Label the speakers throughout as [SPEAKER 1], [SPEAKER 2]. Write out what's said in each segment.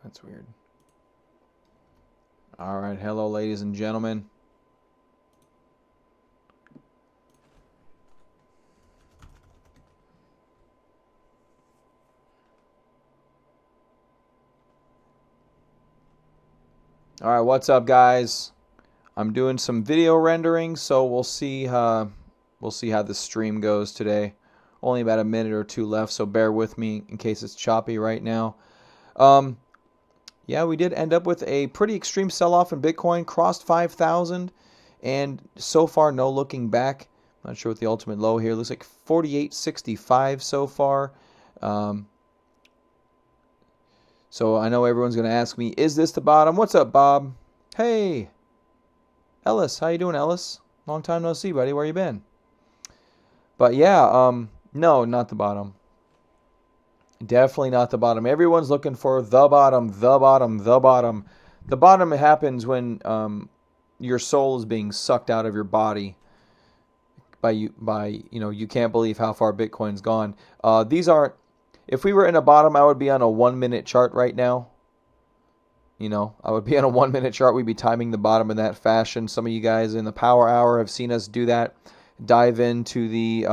[SPEAKER 1] That's weird. All right, hello, ladies and gentlemen. All right, what's up, guys? I'm doing some video rendering, so we'll see how this stream goes today. Only about a minute or two left, so bear with me in case it's choppy right now. Yeah, we did end up with a pretty extreme sell-off in Bitcoin, crossed 5,000, and so far no looking back. I'm not sure what the ultimate low here looks like. 48.65 so far. So I know everyone's going to ask me, is this the bottom? What's up, Bob? Hey, Ellis. How you doing, Ellis? Long time no see, buddy. Where you been? But yeah, no, not the bottom. Definitely not the bottom. Everyone's looking for the bottom, the bottom, the bottom. The bottom happens when your soul is being sucked out of your body by you can't believe how far Bitcoin's gone. These aren't. If we were in a bottom, I would be on a 1 minute chart right now. I would be on a 1 minute chart. We'd be timing the bottom in that fashion. Some of you guys in the power hour have seen us do that. Dive into the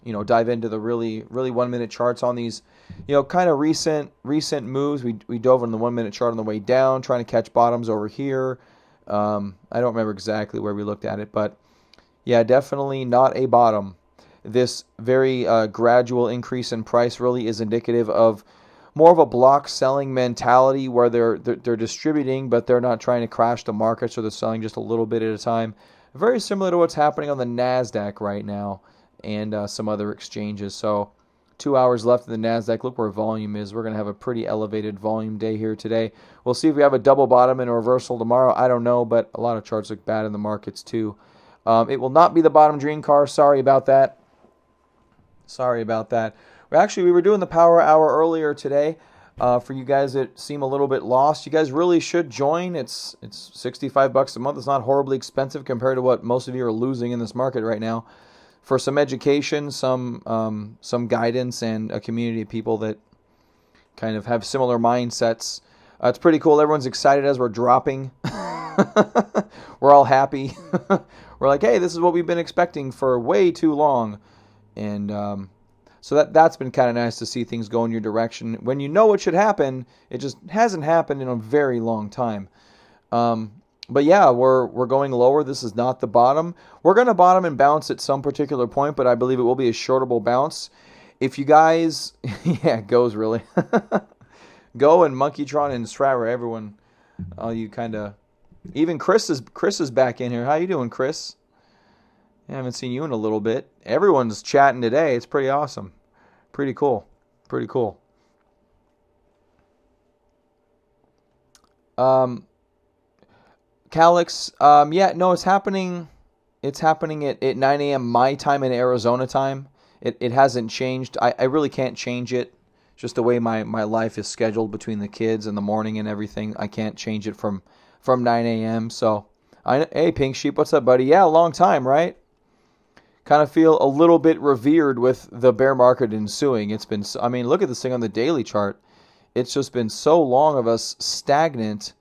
[SPEAKER 1] really 1 minute charts on these, kind of recent moves. We dove on the 1 minute chart on the way down, trying to catch bottoms over here. I don't remember exactly where we looked at it, but yeah, definitely not a bottom. This very gradual increase in price really is indicative of more of a block selling mentality where they're distributing, but they're not trying to crash the market, so they're selling just a little bit at a time. Very similar to what's happening on the NASDAQ right now and some other exchanges. So 2 hours left in the NASDAQ. Look where volume is. We're going to have a pretty elevated volume day here today. We'll see if we have a double bottom and a reversal tomorrow. I don't know, but a lot of charts look bad in the markets too. It will not be the bottom dream car. Sorry about that. We were doing the power hour earlier today. For you guys that seem a little bit lost, you guys really should join. It's $65 a month. It's not horribly expensive compared to what most of you are losing in this market right now. For some education, some guidance, and a community of people that kind of have similar mindsets. It's pretty cool. Everyone's excited as we're dropping. We're all happy. We're like, hey, this is what we've been expecting for way too long. And so that's been kind of nice to see things go in your direction. When you know what should happen, it just hasn't happened in a very long time. But yeah, we're going lower. This is not the bottom. We're going to bottom and bounce at some particular point, but I believe it will be a shortable bounce. If you guys, yeah, goes really. Go and Monkeytron and Stratwer, everyone, all you kind of, even Chris is back in here. How you doing, Chris? I haven't seen you in a little bit. Everyone's chatting today. It's pretty awesome. Pretty cool. Calix, yeah, no, it's happening. It's happening at 9 a.m. my time and Arizona time. It hasn't changed. I really can't change it. Just the way my life is scheduled between the kids and the morning and everything. I can't change it from 9 a.m. So, hey, Pink Sheep, what's up, buddy? Yeah, a long time, right? Kind of feel a little bit revered with the bear market ensuing. It's been, look at this thing on the daily chart. It's just been so long of us stagnant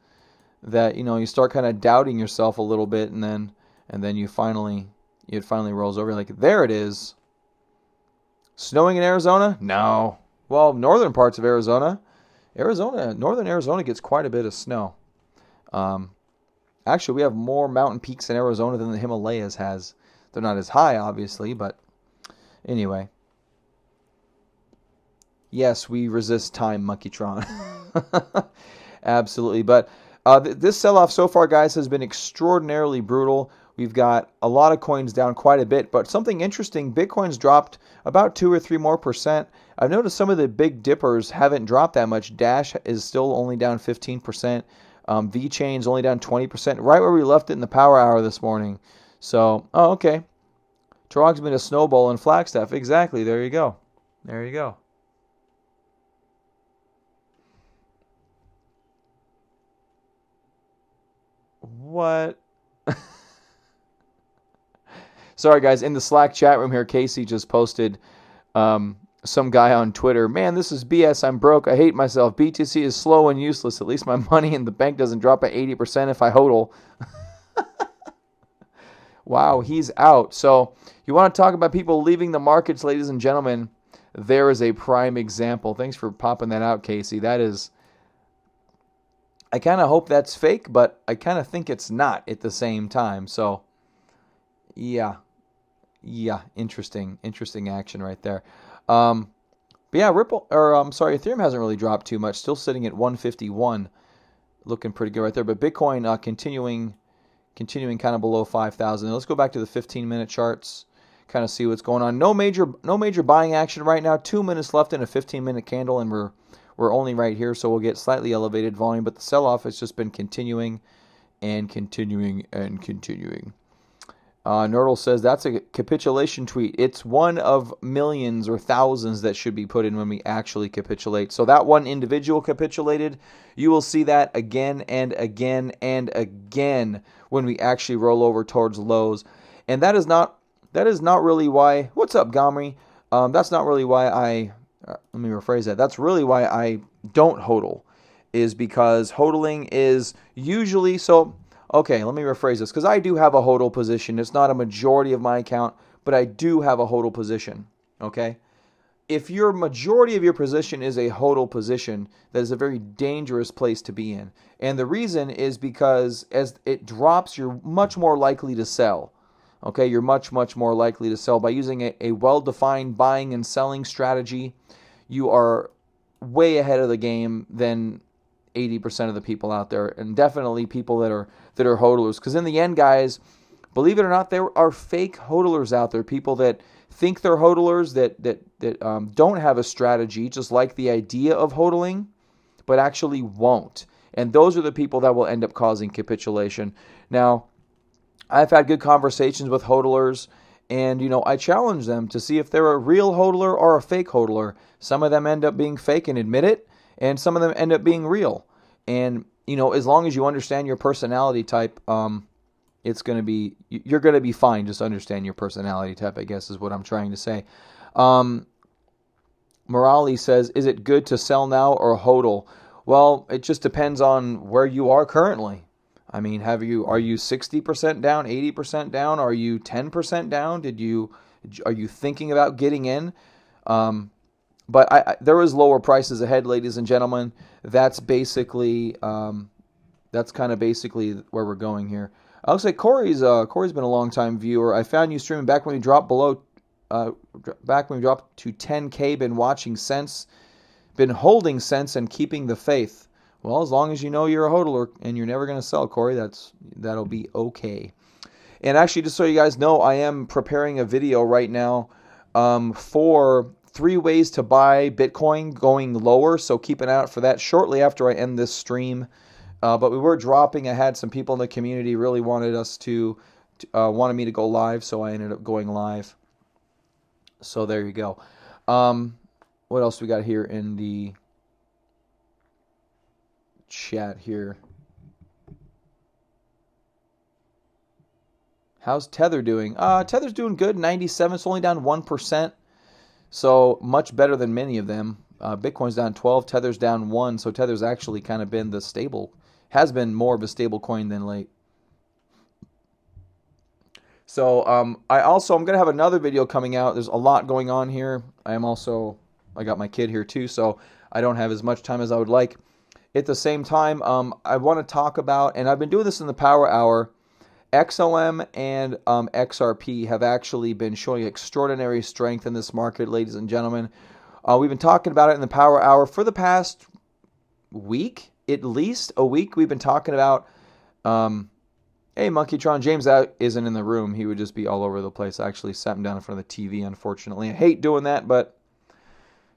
[SPEAKER 1] that, you start kind of doubting yourself a little bit, and then it finally rolls over. Like, there it is. Snowing in Arizona? No. Well, northern parts of Arizona. Northern Arizona gets quite a bit of snow. Actually, we have more mountain peaks in Arizona than the Himalayas has. They're not as high, obviously, but anyway. Yes, we resist time, Monkeytron. Absolutely. But this sell-off so far, guys, has been extraordinarily brutal. We've got a lot of coins down quite a bit, but something interesting, Bitcoin's dropped about 2 or 3 more percent. I've noticed some of the big dippers haven't dropped that much. Dash is still only down 15%. VeChain's only down 20%, right where we left it in the power hour this morning. So, okay. Turog's been a snowball in Flagstaff. Exactly. There you go. What? Sorry, guys. In the Slack chat room here, Casey just posted some guy on Twitter, man, this is BS. I'm broke. I hate myself. BTC is slow and useless. At least my money in the bank doesn't drop by 80% if I hodl. Wow, he's out. So you want to talk about people leaving the markets, ladies and gentlemen? There is a prime example. Thanks for popping that out, Casey. That is, I kind of hope that's fake, but I kind of think it's not at the same time. So, yeah, interesting action right there. But yeah, Ethereum hasn't really dropped too much. Still sitting at 151, looking pretty good right there. But Bitcoin continuing kind of below 5,000. Let's go back to the 15-minute charts, kind of see what's going on. No major buying action right now. 2 minutes left in a 15-minute candle, and we're only right here, so we'll get slightly elevated volume. But the sell-off has just been continuing and continuing and continuing. Nerdle says that's a capitulation tweet. It's one of millions or thousands that should be put in when we actually capitulate. So that one individual capitulated. You will see that again and again and again when we actually roll over towards lows. And that is not really why. What's up, Gomri? That's not really why I. Let me rephrase that. That's really why I don't hodl, is because hodling is usually so. Okay, let me rephrase this, because I do have a hodl position. It's not a majority of my account, but I do have a hodl position, okay? If your majority of your position is a hodl position, that is a very dangerous place to be in. And the reason is because as it drops, you're much more likely to sell, okay? You're much more likely to sell. By using a well-defined buying and selling strategy, you are way ahead of the game than 80% of the people out there, and definitely people that are hodlers. Because in the end, guys, believe it or not, there are fake hodlers out there. People that think they're hodlers that don't have a strategy, just like the idea of hodling, but actually won't. And those are the people that will end up causing capitulation. Now, I've had good conversations with hodlers, and I challenge them to see if they're a real hodler or a fake hodler. Some of them end up being fake and admit it, and some of them end up being real. And, as long as you understand your personality type, you're going to be fine. Just understand your personality type, I guess, is what I'm trying to say. Morali says, is it good to sell now or hodl? Well, it just depends on where you are currently. I mean, are you 60% down, 80% down? Are you 10% down? Are you thinking about getting in? But there is lower prices ahead, ladies and gentlemen. That's basically, that's kind of basically where we're going here. I'll say Corey's been a long time viewer. I found you streaming back when we dropped back when we dropped to 10K. Been watching since, been holding since, and keeping the faith. Well, as long as you know you're a hodler and you're never going to sell, Corey, that'll be okay. And actually, just so you guys know, I am preparing a video right now for 3 ways to buy Bitcoin going lower, so keep an eye out for that shortly after I end this stream. But we were dropping. I had some people in the community really wanted me to go live, so I ended up going live. So there you go. What else we got here in the chat here? How's Tether doing? Tether's doing good, 97. It's only down 1%. So much better than many of them. Bitcoin's down 12, Tether's down 1. So Tether's actually kind of been has been more of a stable coin than late. So I'm going to have another video coming out. There's a lot going on here. I got my kid here too, so I don't have as much time as I would like. At the same time, I want to talk about, and I've been doing this in the Power Hour, XLM and XRP have actually been showing extraordinary strength in this market, ladies and gentlemen. We've been talking about it in the Power Hour for the past week, at least a week. We've been talking about, hey, Monkeytron, James isn't in the room. He would just be all over the place. I actually sat him down in front of the TV, unfortunately. I hate doing that, but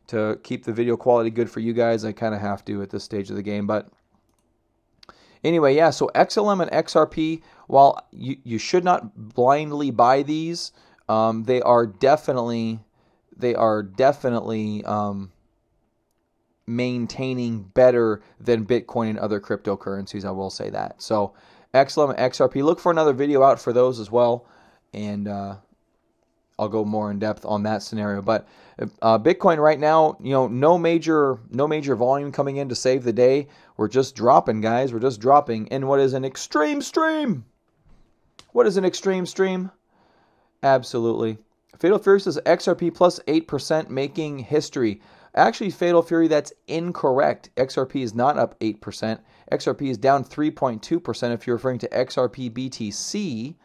[SPEAKER 1] to keep the video quality good for you guys, I kind of have to at this stage of the game. But anyway, yeah, so XLM and XRP, while you should not blindly buy these, they are definitely maintaining better than Bitcoin and other cryptocurrencies, I will say that. So XLM and XRP, look for another video out for those as well. And I'll go more in depth on that scenario. But Bitcoin right now, no major volume coming in to save the day. We're just dropping, guys. We're just dropping. And what is an extreme stream? What is an extreme stream? Absolutely. Fatal Fury says XRP plus 8% making history. Actually, Fatal Fury, that's incorrect. XRP is not up 8%. XRP is down 3.2%. If you're referring to XRP BTC,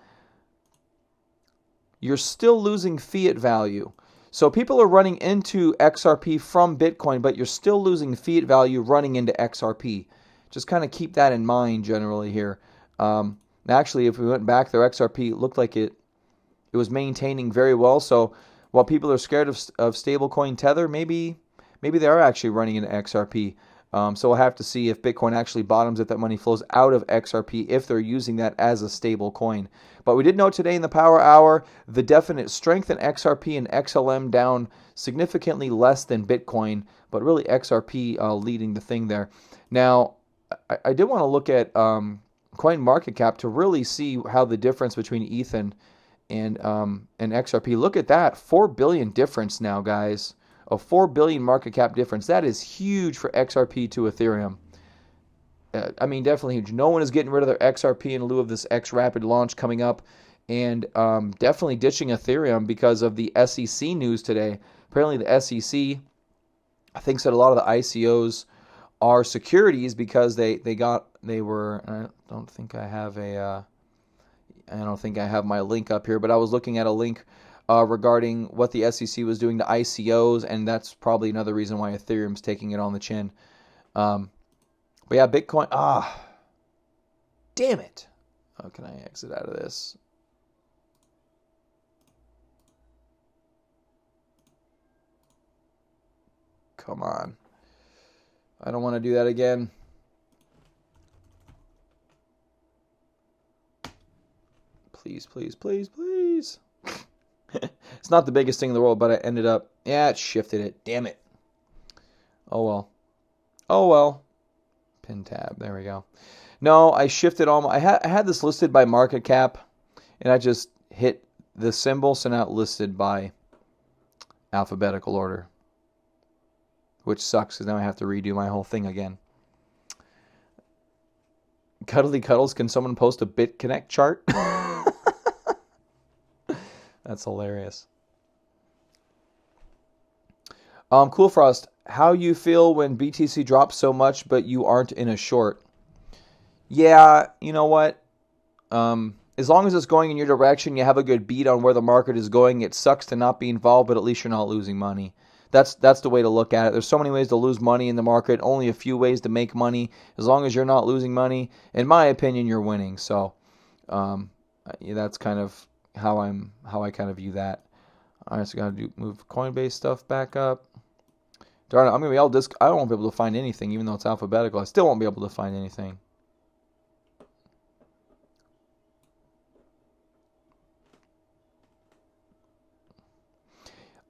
[SPEAKER 1] you're still losing fiat value. So people are running into XRP from Bitcoin, but you're still losing fiat value running into XRP. Just kind of keep that in mind generally here. Actually, if we went back there, XRP looked like it was maintaining very well. So while people are scared of stablecoin Tether, maybe they are actually running into XRP. So we'll have to see if Bitcoin actually bottoms, if that money flows out of XRP, if they're using that as a stable coin. But we did note today in the Power Hour the definite strength in XRP and XLM down significantly less than Bitcoin, but really XRP leading the thing there. Now, I did want to look at CoinMarketCap to really see how the difference between ETH and XRP. Look at that, 4 billion difference now, guys. A 4 billion market cap difference. That is huge for XRP to Ethereum. I mean, definitely huge. No one is getting rid of their XRP in lieu of this XRapid launch coming up, and definitely ditching Ethereum because of the SEC news today. Apparently, the SEC thinks that a lot of the ICOs are securities because they were. I don't think I have my link up here, but I was looking at a link regarding what the SEC was doing to ICOs, and that's probably another reason why Ethereum's taking it on the chin. But yeah, Bitcoin. Damn it! How can I exit out of this? Come on. I don't want to do that again. Please, please, please, please. It's not the biggest thing in the world, but I ended up... Yeah, it shifted it. Damn it. Oh, well. Oh, well. Pin tab. There we go. No, I shifted all my... I had this listed by market cap, and I just hit the symbol, so now it's listed by alphabetical order. Which sucks, because now I have to redo my whole thing again. Cuddly Cuddles, can someone post a BitConnect chart? That's hilarious. Cool Frost, how you feel when BTC drops so much but you aren't in a short? Yeah, you know what? As long as it's going in your direction, you have a good beat on where the market is going. It sucks to not be involved, but at least you're not losing money. That's the way to look at it. There's so many ways to lose money in the market, only a few ways to make money. As long as you're not losing money, in my opinion, you're winning. So that's kind of how I kind of view that. All right, so got to move Coinbase stuff back up. Darn it, I'm gonna be I won't be able to find anything, even though it's alphabetical. I still won't be able to find anything.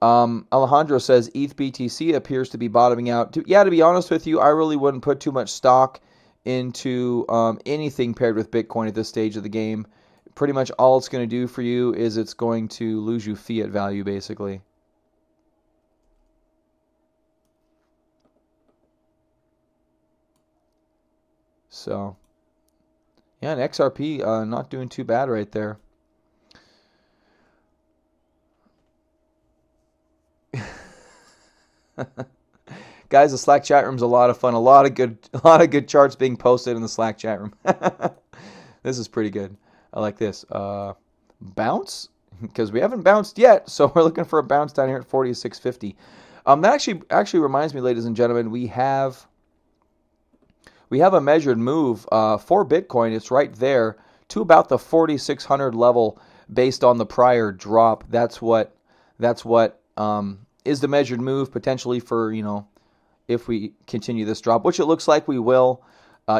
[SPEAKER 1] Alejandro says ETH BTC appears to be bottoming out. To be honest with you, I really wouldn't put too much stock into anything paired with Bitcoin at this stage of the game. Pretty much all it's going to do for you is it's going to lose you fiat value, basically. So, yeah, and XRP not doing too bad right there. Guys, the Slack chat room's a lot of fun. A lot of good charts being posted in the Slack chat room. This is pretty good. I like this. Bounce? Because we haven't bounced yet, so we're looking for a bounce down here at 46.50. That actually reminds me, ladies and gentlemen, we have a measured move for Bitcoin. It's right there to about the 4,600 level based on the prior drop. That's what is the measured move potentially for, if we continue this drop, which it looks like we will.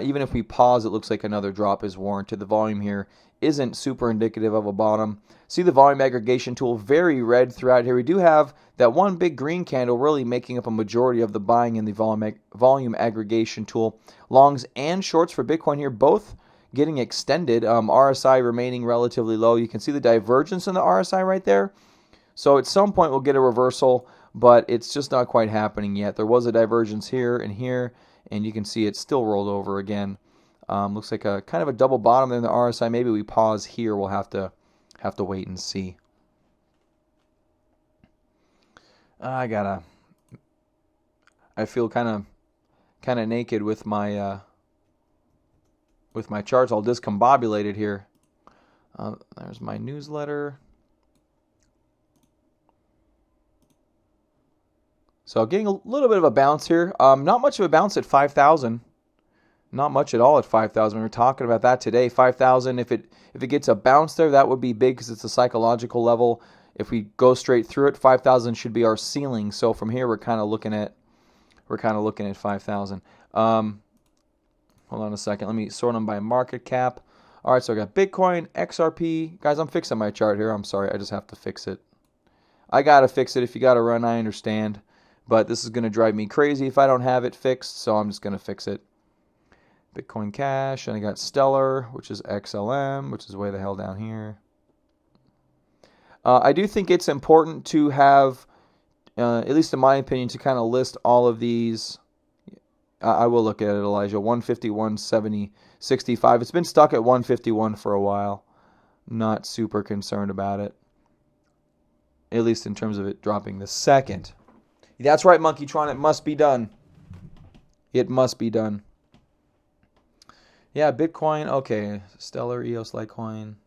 [SPEAKER 1] Even if we pause, it looks like another drop is warranted. The volume here isn't super indicative of a bottom. See the volume aggregation tool, very red throughout here. We do have that one big green candle really making up a majority of the buying in the volume aggregation tool. Longs and shorts for Bitcoin here, both getting extended. RSI remaining relatively low. You can see the divergence in the RSI right there. So at some point we'll get a reversal, but it's just not quite happening yet. There was a divergence here, and you can see it still rolled over again. Looks like a kind of a double bottom in the RSI. Maybe we pause here. We'll have to wait and see. I feel kind of naked with my charts all discombobulated here. There's my newsletter. So getting a little bit of a bounce here. Not much of a bounce at 5,000. Not much at all at 5,000. We were talking about that today. 5,000. If it gets a bounce there, that would be big because it's a psychological level. If we go straight through it, 5,000 should be our ceiling. So from here, we're kind of looking at 5,000. Hold on a second. Let me sort them by market cap. All right, so I got Bitcoin, XRP. Guys, I'm fixing my chart here. I'm sorry. I just have to fix it. I got to fix it. If you got to run, I understand. But this is going to drive me crazy if I don't have it fixed, so I'm just going to fix it. Bitcoin Cash, and I got Stellar, which is XLM, which is way the hell down here. I do think it's important to have, at least in my opinion, to kind of list all of these. I will look at it, Elijah. 151, 70, 65. It's been stuck at 151 for a while. Not super concerned about it, at least in terms of it dropping the second. That's right, Monkeytron. It must be done. It must be done. Yeah, Bitcoin. Okay. Stellar, EOS, Litecoin.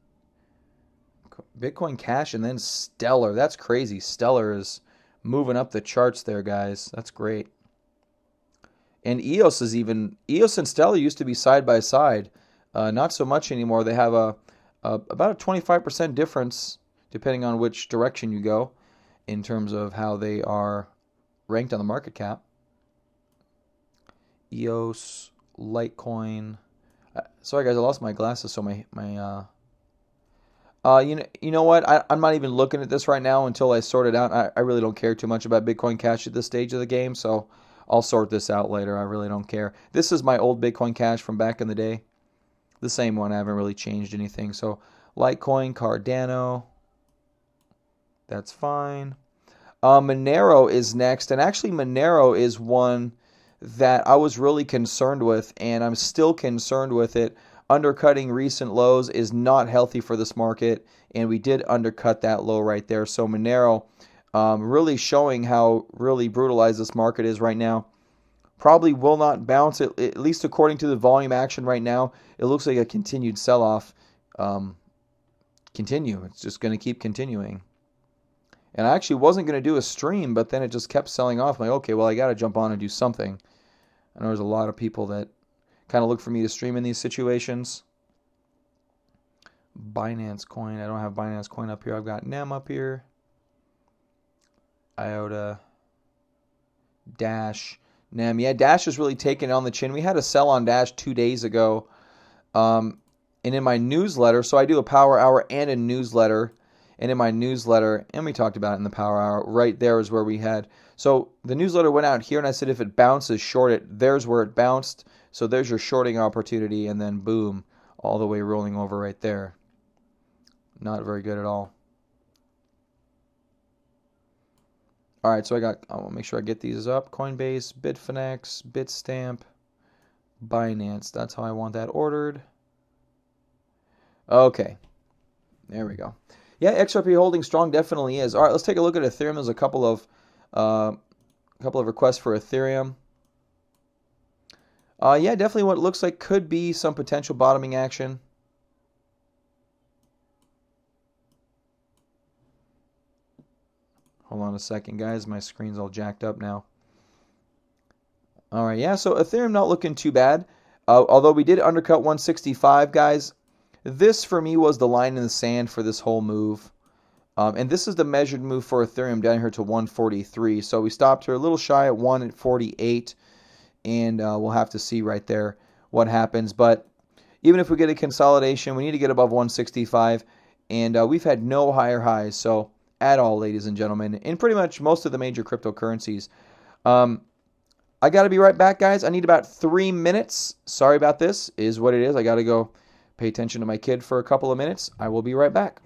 [SPEAKER 1] Bitcoin Cash, and then Stellar. That's crazy. Stellar is moving up the charts there, guys. That's great. And EOS and Stellar used to be side by side. Not so much anymore. They have about a 25% difference, depending on which direction you go, in terms of how they are ranked on the market cap. EOS, Litecoin. Sorry guys, I lost my glasses, so you know what? I'm not even looking at this right now until I sort it out. I really don't care too much about Bitcoin Cash at this stage of the game, so I'll sort this out later. I really don't care. This is my old Bitcoin Cash from back in the day. The same one. I haven't really changed anything. So Litecoin, Cardano. That's fine. Monero is next, and actually Monero is one that I was really concerned with, and I'm still concerned with it. Undercutting recent lows is not healthy for this market, and we did undercut that low right there. So Monero really showing how really brutalized this market is right now. Probably will not bounce, at least according to the volume action right now. It looks like a continued sell-off. It's just going to keep continuing. And I actually wasn't going to do a stream, but then it just kept selling off. I'm like, okay, well, I got to jump on and do something. I know there's a lot of people that kind of look for me to stream in these situations. Binance Coin. I don't have Binance Coin up here. I've got NEM up here. IOTA. Dash. NEM. Yeah, Dash is really taking it on the chin. We had a sell on Dash 2 days ago. And in my newsletter, so I do a power hour and a newsletter. And in my newsletter, and we talked about it in the power hour, right there is where we had. So the newsletter went out here, and I said if it bounces, short it. There's where it bounced. So there's your shorting opportunity, and then boom, all the way rolling over right there. Not very good at all. All right, so I want to make sure I get these up. Coinbase, Bitfinex, Bitstamp, Binance. That's how I want that ordered. Okay, there we go. Yeah, XRP holding strong definitely is. All right, let's take a look at Ethereum. There's a couple of requests for Ethereum. Yeah, definitely what it looks like could be some potential bottoming action. Hold on a second, guys. My screen's all jacked up now. All right, yeah, so Ethereum not looking too bad. Although we did undercut 165, guys. This, for me, was the line in the sand for this whole move. And this is the measured move for Ethereum down here to 143. So we stopped here a little shy at 148. And we'll have to see right there what happens. But even if we get a consolidation, we need to get above 165. And we've had no higher highs, so at all, ladies and gentlemen, in pretty much most of the major cryptocurrencies. I got to be right back, guys. I need about 3 minutes. Sorry about this. Is what it is. I got to go pay attention to my kid for a couple of minutes. I will be right back.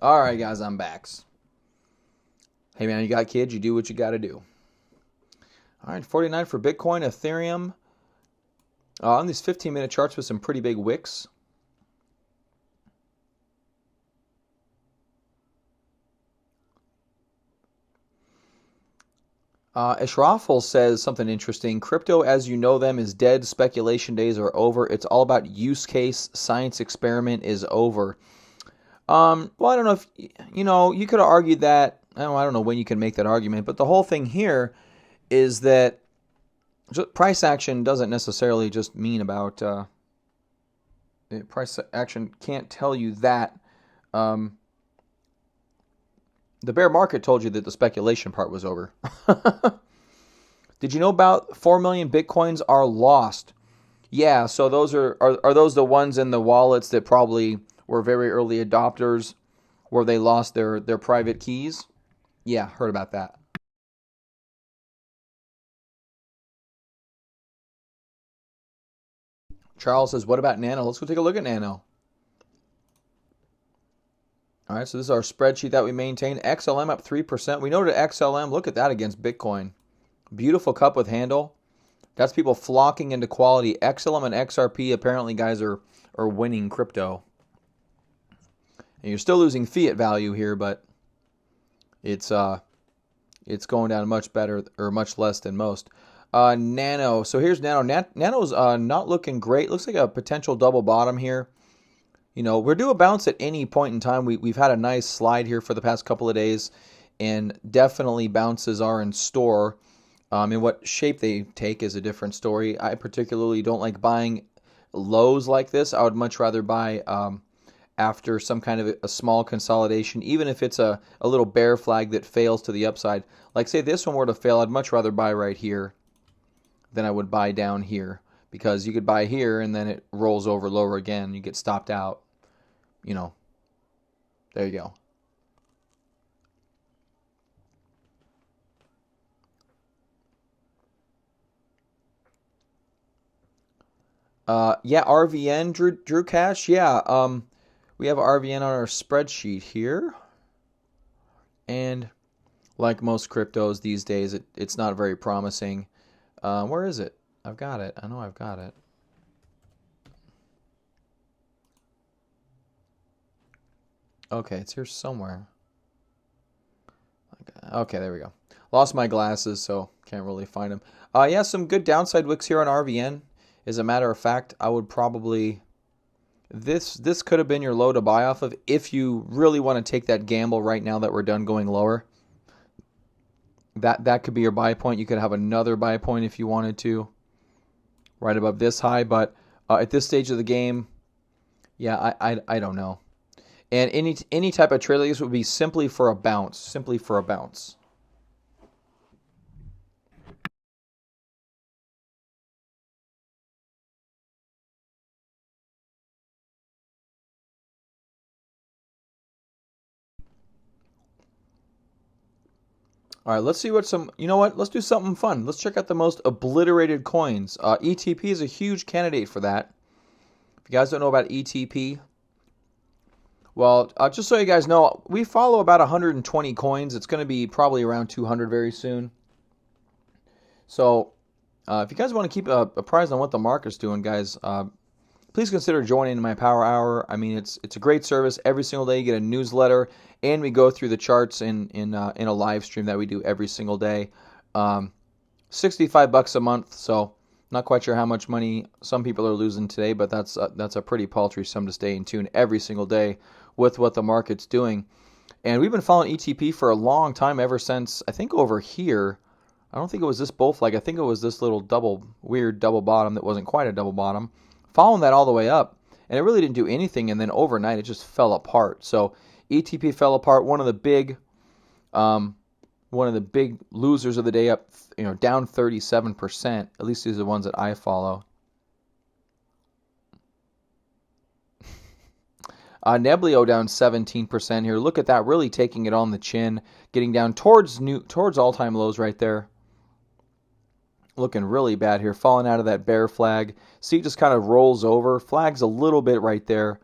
[SPEAKER 1] All right, guys, I'm back. Hey, man, you got kids, you do what you got to do. All right, 49 for Bitcoin, Ethereum. On these 15-minute charts with some pretty big wicks. Ashraful says something interesting. Crypto, as you know them, is dead. Speculation days are over. It's all about use case. Science experiment is over. Well, I don't know if, you could have argued that. I don't know when you can make that argument, but the whole thing here is that price action doesn't necessarily just mean about, price action can't tell you that. The bear market told you that the speculation part was over. Did you know about 4 million Bitcoins are lost? Yeah, so those are those the ones in the wallets that probably were very early adopters where they lost their private keys? Yeah, heard about that. Charles says, what about Nano? Let's go take a look at Nano. All right, so this is our spreadsheet that we maintain. XLM up 3%. We noted XLM. Look at that against Bitcoin. Beautiful cup with handle. That's people flocking into quality. XLM and XRP, apparently, guys, are winning crypto. And you're still losing fiat value here, but it's going down much better or much less than most. Nano. So here's Nano. Nano's not looking great. Looks like a potential double bottom here. We're due a bounce at any point in time. We've had a nice slide here for the past couple of days, and definitely bounces are in store. In what shape they take is a different story. I particularly don't like buying lows like this. I would much rather buy after some kind of a small consolidation, even if it's a little bear flag that fails to the upside. Like, say this one were to fail, I'd much rather buy right here than I would buy down here, because you could buy here and then it rolls over lower again. You get stopped out. There you go. Yeah, RVN, Drew Cash. Yeah, we have RVN on our spreadsheet here. And like most cryptos these days, it's not very promising. Where is it? I've got it. I know I've got it. Okay, it's here somewhere. Okay, there we go. Lost my glasses, so can't really find them. Yeah, some good downside wicks here on RVN. As a matter of fact, I would probably... This could have been your low to buy off of if you really want to take that gamble right now that we're done going lower. That could be your buy point. You could have another buy point if you wanted to, right above this high. But at this stage of the game, yeah, I don't know. And any type of trade like this would be simply for a bounce. Simply for a bounce. All right, let's see what you know what? Let's do something fun. Let's check out the most obliterated coins. ETP is a huge candidate for that. If you guys don't know about ETP, well, just so you guys know, we follow about 120 coins. It's going to be probably around 200 very soon. So if you guys want to keep apprised on what the market's doing, guys, please consider joining my Power Hour. I mean, it's a great service. Every single day you get a newsletter, and we go through the charts in a live stream that we do every single day. $65 a month, so not quite sure how much money some people are losing today, but that's a pretty paltry sum to stay in tune every single day with what the market's doing. And we've been following ETP for a long time, ever since, I think, over here. I don't think it was this bull flag. I think it was this little weird double bottom that wasn't quite a double bottom. Following that all the way up, and it really didn't do anything, and then overnight it just fell apart. So ETP fell apart. One of the big losers of the day, up down 37%. At least these are the ones that I follow. Neblio down 17% here. Look at that, really taking it on the chin, getting down towards all-time lows right there. Looking really bad here, falling out of that bear flag. See, it just kind of rolls over, flags a little bit right there,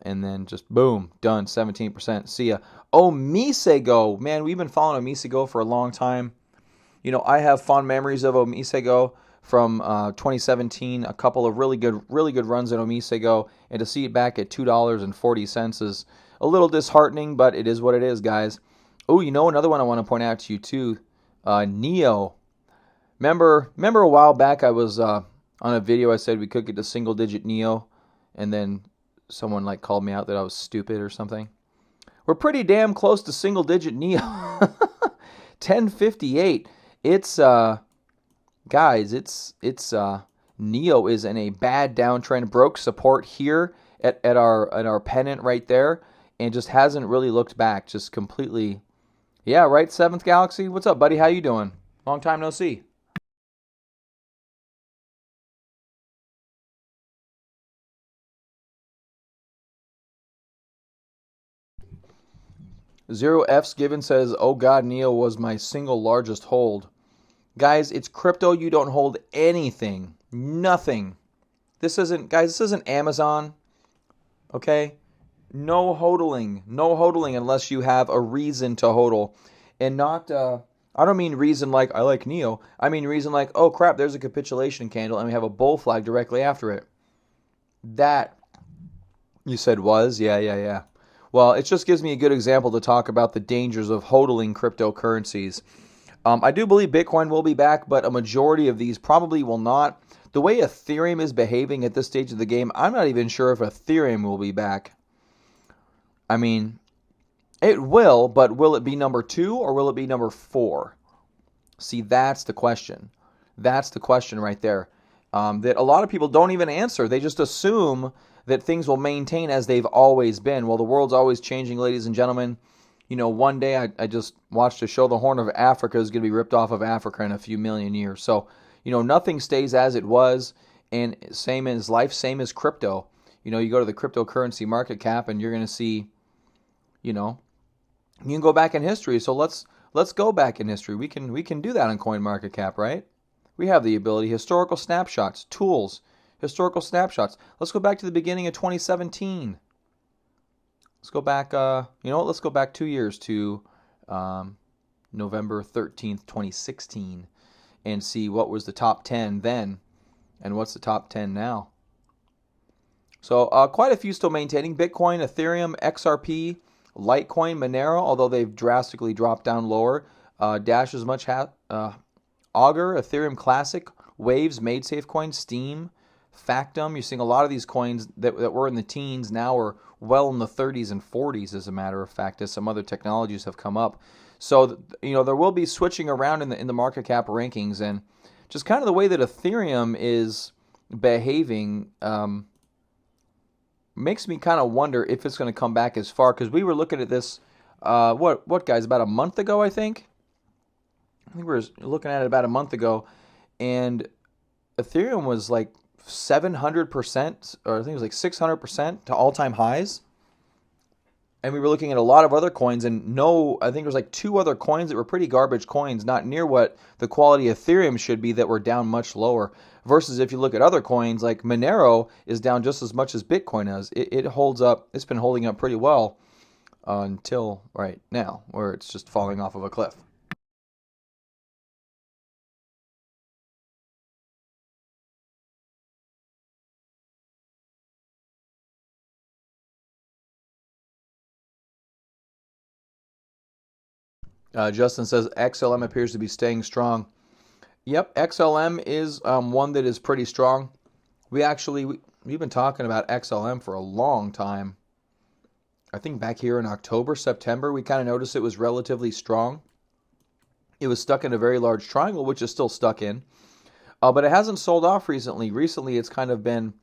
[SPEAKER 1] and then just boom, done, 17%. See ya. Omisego, man, we've been following Omisego for a long time. You know, I have fond memories of Omisego from 2017. A couple of really good runs at Omisego, and to see it back at $2.40 is a little disheartening, but it is what it is, guys. Oh, you know, another one I want to point out to you too, Neo. Remember a while back I was on a video. I said we could get to single-digit Neo, and then someone like called me out that I was stupid or something. We're pretty damn close to single-digit Neo. 1058. It's guys, it's Neo is in a bad downtrend. Broke support here at our pennant right there, and just hasn't really looked back. Just completely, yeah, right. Seventh Galaxy, what's up, buddy? How you doing? Long time no see. Zero F's given says, "Oh God, Neo was my single largest hold." Guys, it's crypto. You don't hold anything, nothing. This isn't, guys. This isn't Amazon. Okay, no hodling unless you have a reason to hodl, and not. I don't mean reason like I like Neo. I mean reason like, oh crap, there's a capitulation candle and we have a bull flag directly after it. That you said was, yeah. Well, it just gives me a good example to talk about the dangers of hodling cryptocurrencies. I do believe Bitcoin will be back, but a majority of these probably will not. The way Ethereum is behaving at this stage of the game, I'm not even sure if Ethereum will be back. I mean, it will, but will it be number 2 or will it be number 4? See, that's the question. That's the question right there. That a lot of people don't even answer. They just assume that things will maintain as they've always been. Well, the world's always changing, ladies and gentlemen. You know, one day I just watched a show, The Horn of Africa is going to be ripped off of Africa in a few million years. So, you know, nothing stays as it was, and same as life, same as crypto. You know, you go to the cryptocurrency market cap and you're going to see, you know, you can go back in history. So let's go back in history. We can do that on CoinMarketCap, right? We have the ability. Historical snapshots, tools, historical snapshots. Let's go back to the beginning of 2017. Let's go back, you know what? Let's go back 2 years to November 13th, 2016, and see what was the top 10 then and what's the top 10 now. So quite a few still maintaining. Bitcoin, Ethereum, XRP, Litecoin, Monero, although they've drastically dropped down lower. Dash is much Augur, Ethereum Classic, Waves, MadeSafeCoin, Steam, Factum. You're seeing a lot of these coins that were in the teens now are well in the 30s and 40s, as a matter of fact, as some other technologies have come up. So, you know, there will be switching around in the market cap rankings, and just kind of the way that Ethereum is behaving makes me kind of wonder if it's going to come back as far, because we were looking at this, what guys, about a month ago, I think we were looking at it about a month ago, and Ethereum was like 700%, or I think it was like 600% to all-time highs. And we were looking at a lot of other coins, and I think there was like 2 other coins that were pretty garbage coins, not near what the quality of Ethereum should be, that were down much lower. Versus if you look at other coins, like Monero is down just as much as Bitcoin is. It holds up. It's been holding up pretty well until right now, where it's just falling off of a cliff. Justin says XLM appears to be staying strong. Yep, XLM is one that is pretty strong. We've been talking about XLM for a long time. I think back here in October, September, we kind of noticed it was relatively strong. It was stuck in a very large triangle, which is still stuck in, but it hasn't sold off recently. Recently, it's kind of been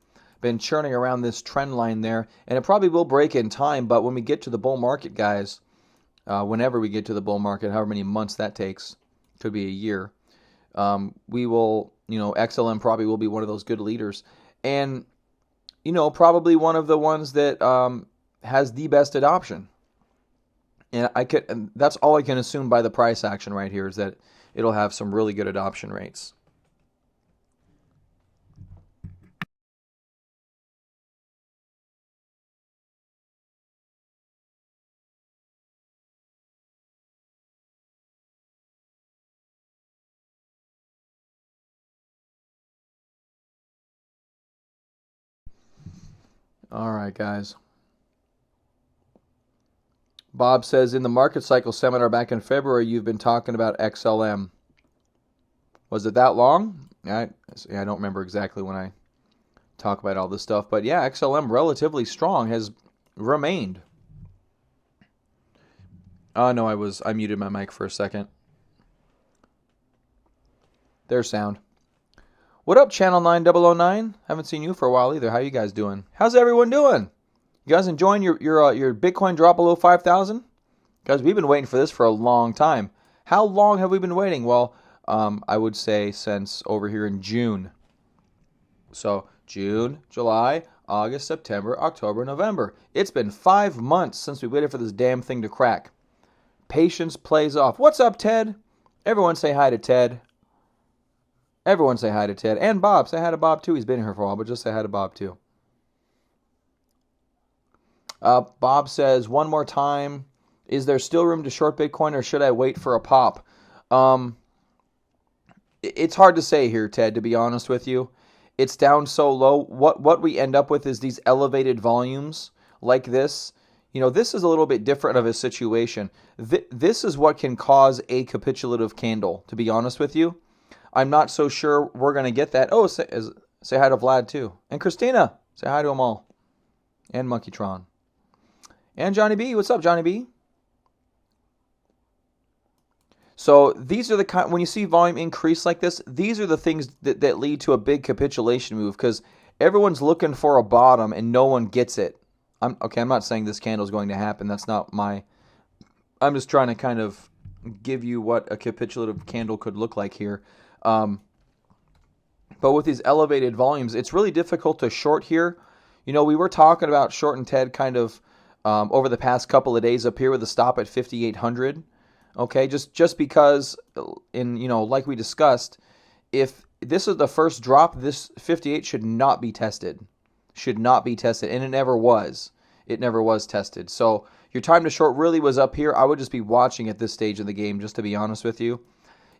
[SPEAKER 1] churning around this trend line there, and it probably will break in time. But when we get to the bull market, guys, whenever we get to the bull market, however many months that takes, could be a year, we will, you know, XLM probably will be one of those good leaders, and, you know, probably one of the ones that has the best adoption. And that's all I can assume by the price action right here, is that it'll have some really good adoption rates. All right, guys. Bob says, in the market cycle seminar back in February, you've been talking about XLM. Was it that long? I don't remember exactly when I talk about all this stuff. But yeah, XLM relatively strong, has remained. Oh, no, I muted my mic for a second. There's sound. What up, Channel 9009? Haven't seen you for a while either. How you guys doing? How's everyone doing? You guys enjoying your Bitcoin drop below 5,000? Guys, we've been waiting for this for a long time. How long have we been waiting? Well, I would say since over here in June. So June, July, August, September, October, November. It's been 5 months since we waited for this damn thing to crack. Patience plays off. What's up, Ted? Everyone say hi to Ted. Everyone say hi to Ted. And Bob. Say hi to Bob, too. He's been here for a while, but just say hi to Bob, too. Bob says, one more time, is there still room to short Bitcoin or should I wait for a pop? It's hard to say here, Ted, to be honest with you. It's down so low. What we end up with is these elevated volumes like this. You know, this is a little bit different of a situation. This is what can cause a capitulative candle, to be honest with you. I'm not so sure we're going to get that. Oh, say hi to Vlad, too. And Christina. Say hi to them all. And Monkeytron. And Johnny B. What's up, Johnny B? So these are the kind, when you see volume increase like this, these are the things that lead to a big capitulation move because everyone's looking for a bottom and no one gets it. I'm not saying this candle is going to happen. That's not I'm just trying to kind of give you what a capitulative candle could look like here. But with these elevated volumes, it's really difficult to short here. You know, we were talking about short and Ted kind of over the past couple of days up here with a stop at 5,800. Okay, just because, like we discussed, if this is the first drop, this 58 should not be tested. Should not be tested, and it never was. It never was tested. So your time to short really was up here. I would just be watching at this stage of the game, just to be honest with you.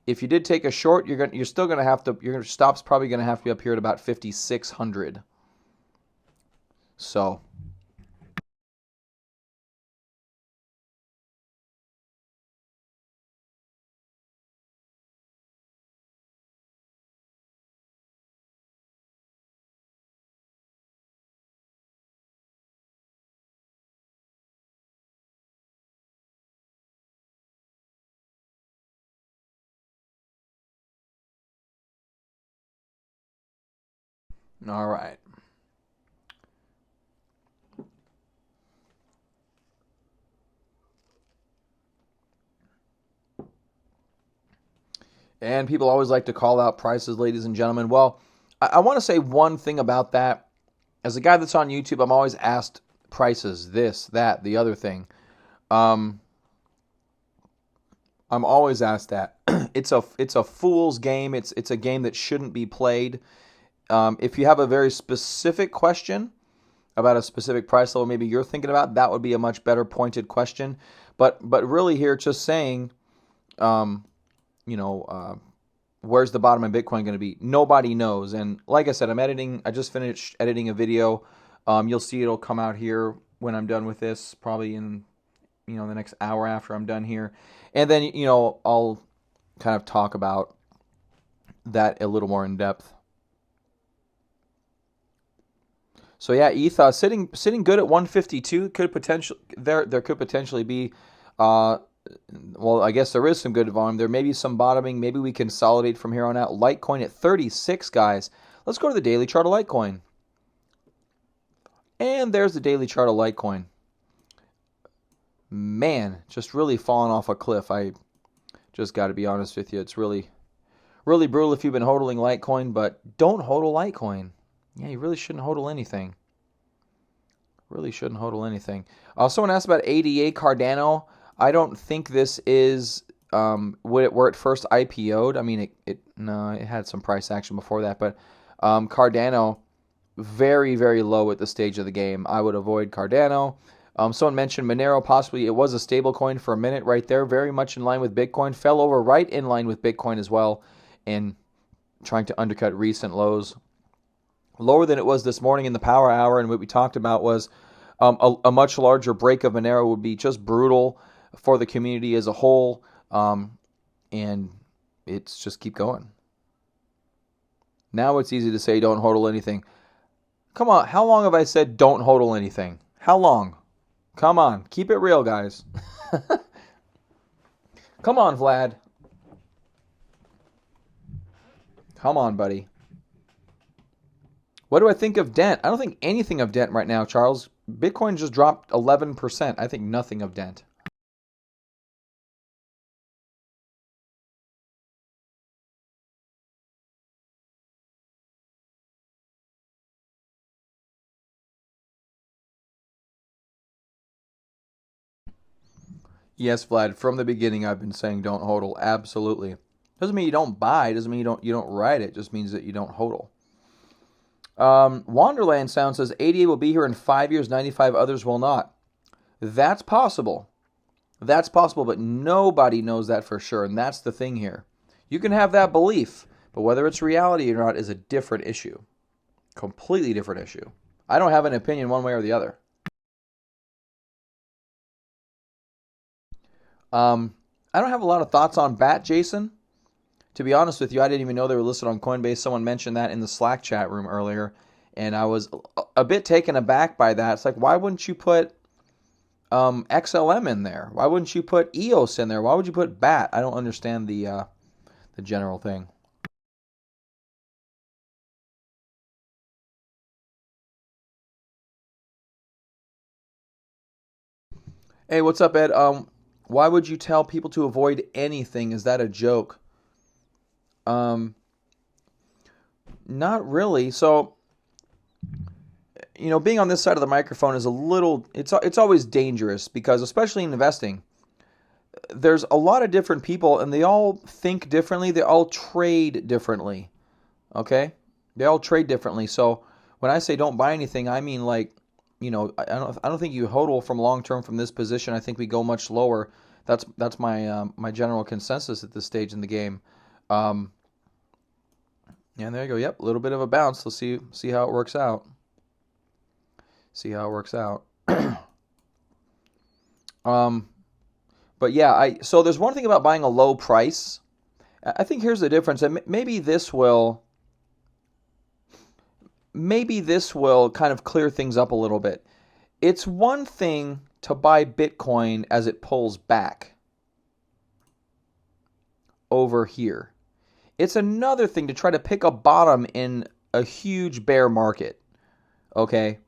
[SPEAKER 1] If you did take a short, you're still going to have to. Your stop's probably going to have to be up here at about 5,600. So. All right. And people always like to call out prices, ladies and gentlemen. Well, I want to say one thing about that. As a guy that's on YouTube, I'm always asked prices, this, that, the other thing. I'm always asked that. It's a fool's game. It's a game that shouldn't be played. If you have a very specific question about a specific price level maybe you're thinking about, that would be a much better pointed question. But really here, just saying, where's the bottom of Bitcoin going to be? Nobody knows. And like I said, I just finished editing a video. You'll see it'll come out here when I'm done with this, probably in, the next hour after I'm done here. And then, I'll kind of talk about that a little more in depth. So yeah, ETH sitting good at 152 could potentially there could potentially be well, I guess there is some good volume. There may be some bottoming. Maybe we consolidate from here on out. Litecoin at 36, guys. Let's go to the daily chart of Litecoin. And there's the daily chart of Litecoin. Man, just really falling off a cliff. I just got to be honest with you. It's really, really brutal if you've been hodling Litecoin, but don't hodl Litecoin. Yeah, you really shouldn't hodl anything. Really shouldn't hodl anything. Someone asked about ADA Cardano. I don't think this is where it first IPO'd. I mean, it had some price action before that, but Cardano, very, very low at the stage of the game. I would avoid Cardano. Someone mentioned Monero, possibly it was a stable coin for a minute right there, very much in line with Bitcoin, fell over right in line with Bitcoin as well, and trying to undercut recent lows. lower than it was this morning in the power hour, and what we talked about was a much larger break of Monero would be just brutal for the community as a whole, and it's just keep going. Now it's easy to say don't hodl anything. Come on, how long have I said don't hodl anything? How long? Come on, keep it real, guys. Come on, Vlad. Come on, buddy. What do I think of Dent? I don't think anything of Dent right now, Charles. Bitcoin just dropped 11%. I think nothing of Dent. Yes, Vlad. From the beginning, I've been saying don't hodl. Absolutely. Doesn't mean you don't buy. Doesn't mean you don't ride it. Just means that you don't hodl. Wanderland Sound says 88 will be here in 5 years. 95 others will not. That's possible. That's possible, but nobody knows that for sure, and that's the thing here. You can have that belief, but whether it's reality or not is a different issue. Completely different issue. I don't have an opinion one way or the other. I don't have a lot of thoughts on BAT, Jason. To be honest with you, I didn't even know they were listed on Coinbase. Someone mentioned that in the Slack chat room earlier, and I was a bit taken aback by that. It's like, why wouldn't you put XLM in there? Why wouldn't you put EOS in there? Why would you put BAT? I don't understand the general thing. Hey, what's up, Ed? Why would you tell people to avoid anything? Is that a joke? Not really. So, being on this side of the microphone is a little, it's always dangerous because, especially in investing, there's a lot of different people and they all think differently. They all trade differently. Okay? They all trade differently. So when I say don't buy anything, I mean I don't think you hodl from long term from this position. I think we go much lower. That's my my general consensus at this stage in the game. And there you go. Yep, a little bit of a bounce. Let's see how it works out. See how it works out. But yeah, so there's one thing about buying a low price. I think here's the difference. And maybe this will kind of clear things up a little bit. It's one thing to buy Bitcoin as it pulls back over here. It's another thing to try to pick a bottom in a huge bear market. Okay?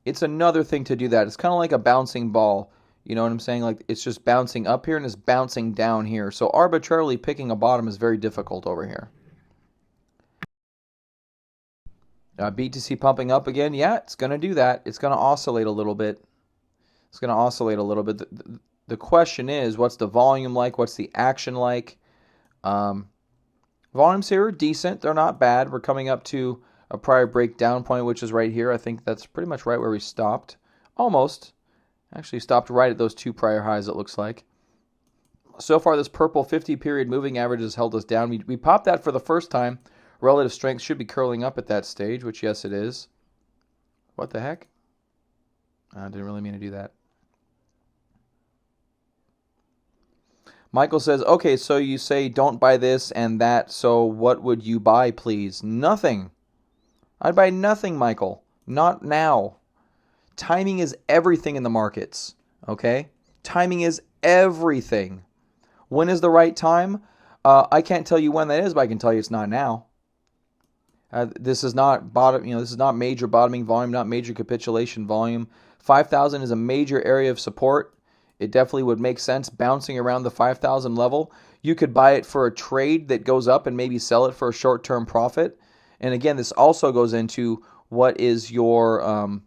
[SPEAKER 1] It's another thing to do that. It's kind of like a bouncing ball. You know what I'm saying? Like it's just bouncing up here and it's bouncing down here. So arbitrarily picking a bottom is very difficult over here. BTC pumping up again. Yeah, it's going to do that. It's going to oscillate a little bit. It's going to oscillate a little bit. The question is, what's the volume like? What's the action like? Volumes here are decent. They're not bad. We're coming up to a prior breakdown point, which is right here. I think that's pretty much right where we stopped. Almost. Actually stopped right at those two prior highs, it looks like. So far, this purple 50-period moving average has held us down. We popped that for the first time. Relative strength should be curling up at that stage, which, yes, it is. What the heck? I didn't really mean to do that. Michael says, okay, so you say don't buy this and that, so what would you buy, please? Nothing. I'd buy nothing, Michael. Not now. Timing is everything in the markets, okay? Timing is everything. When is the right time? I can't tell you when that is, but I can tell you it's not now. This is not this is not major bottoming volume, not major capitulation volume. 5,000 is a major area of support. It definitely would make sense bouncing around the 5,000 level. You could buy it for a trade that goes up and maybe sell it for a short-term profit. And again, this also goes into what is your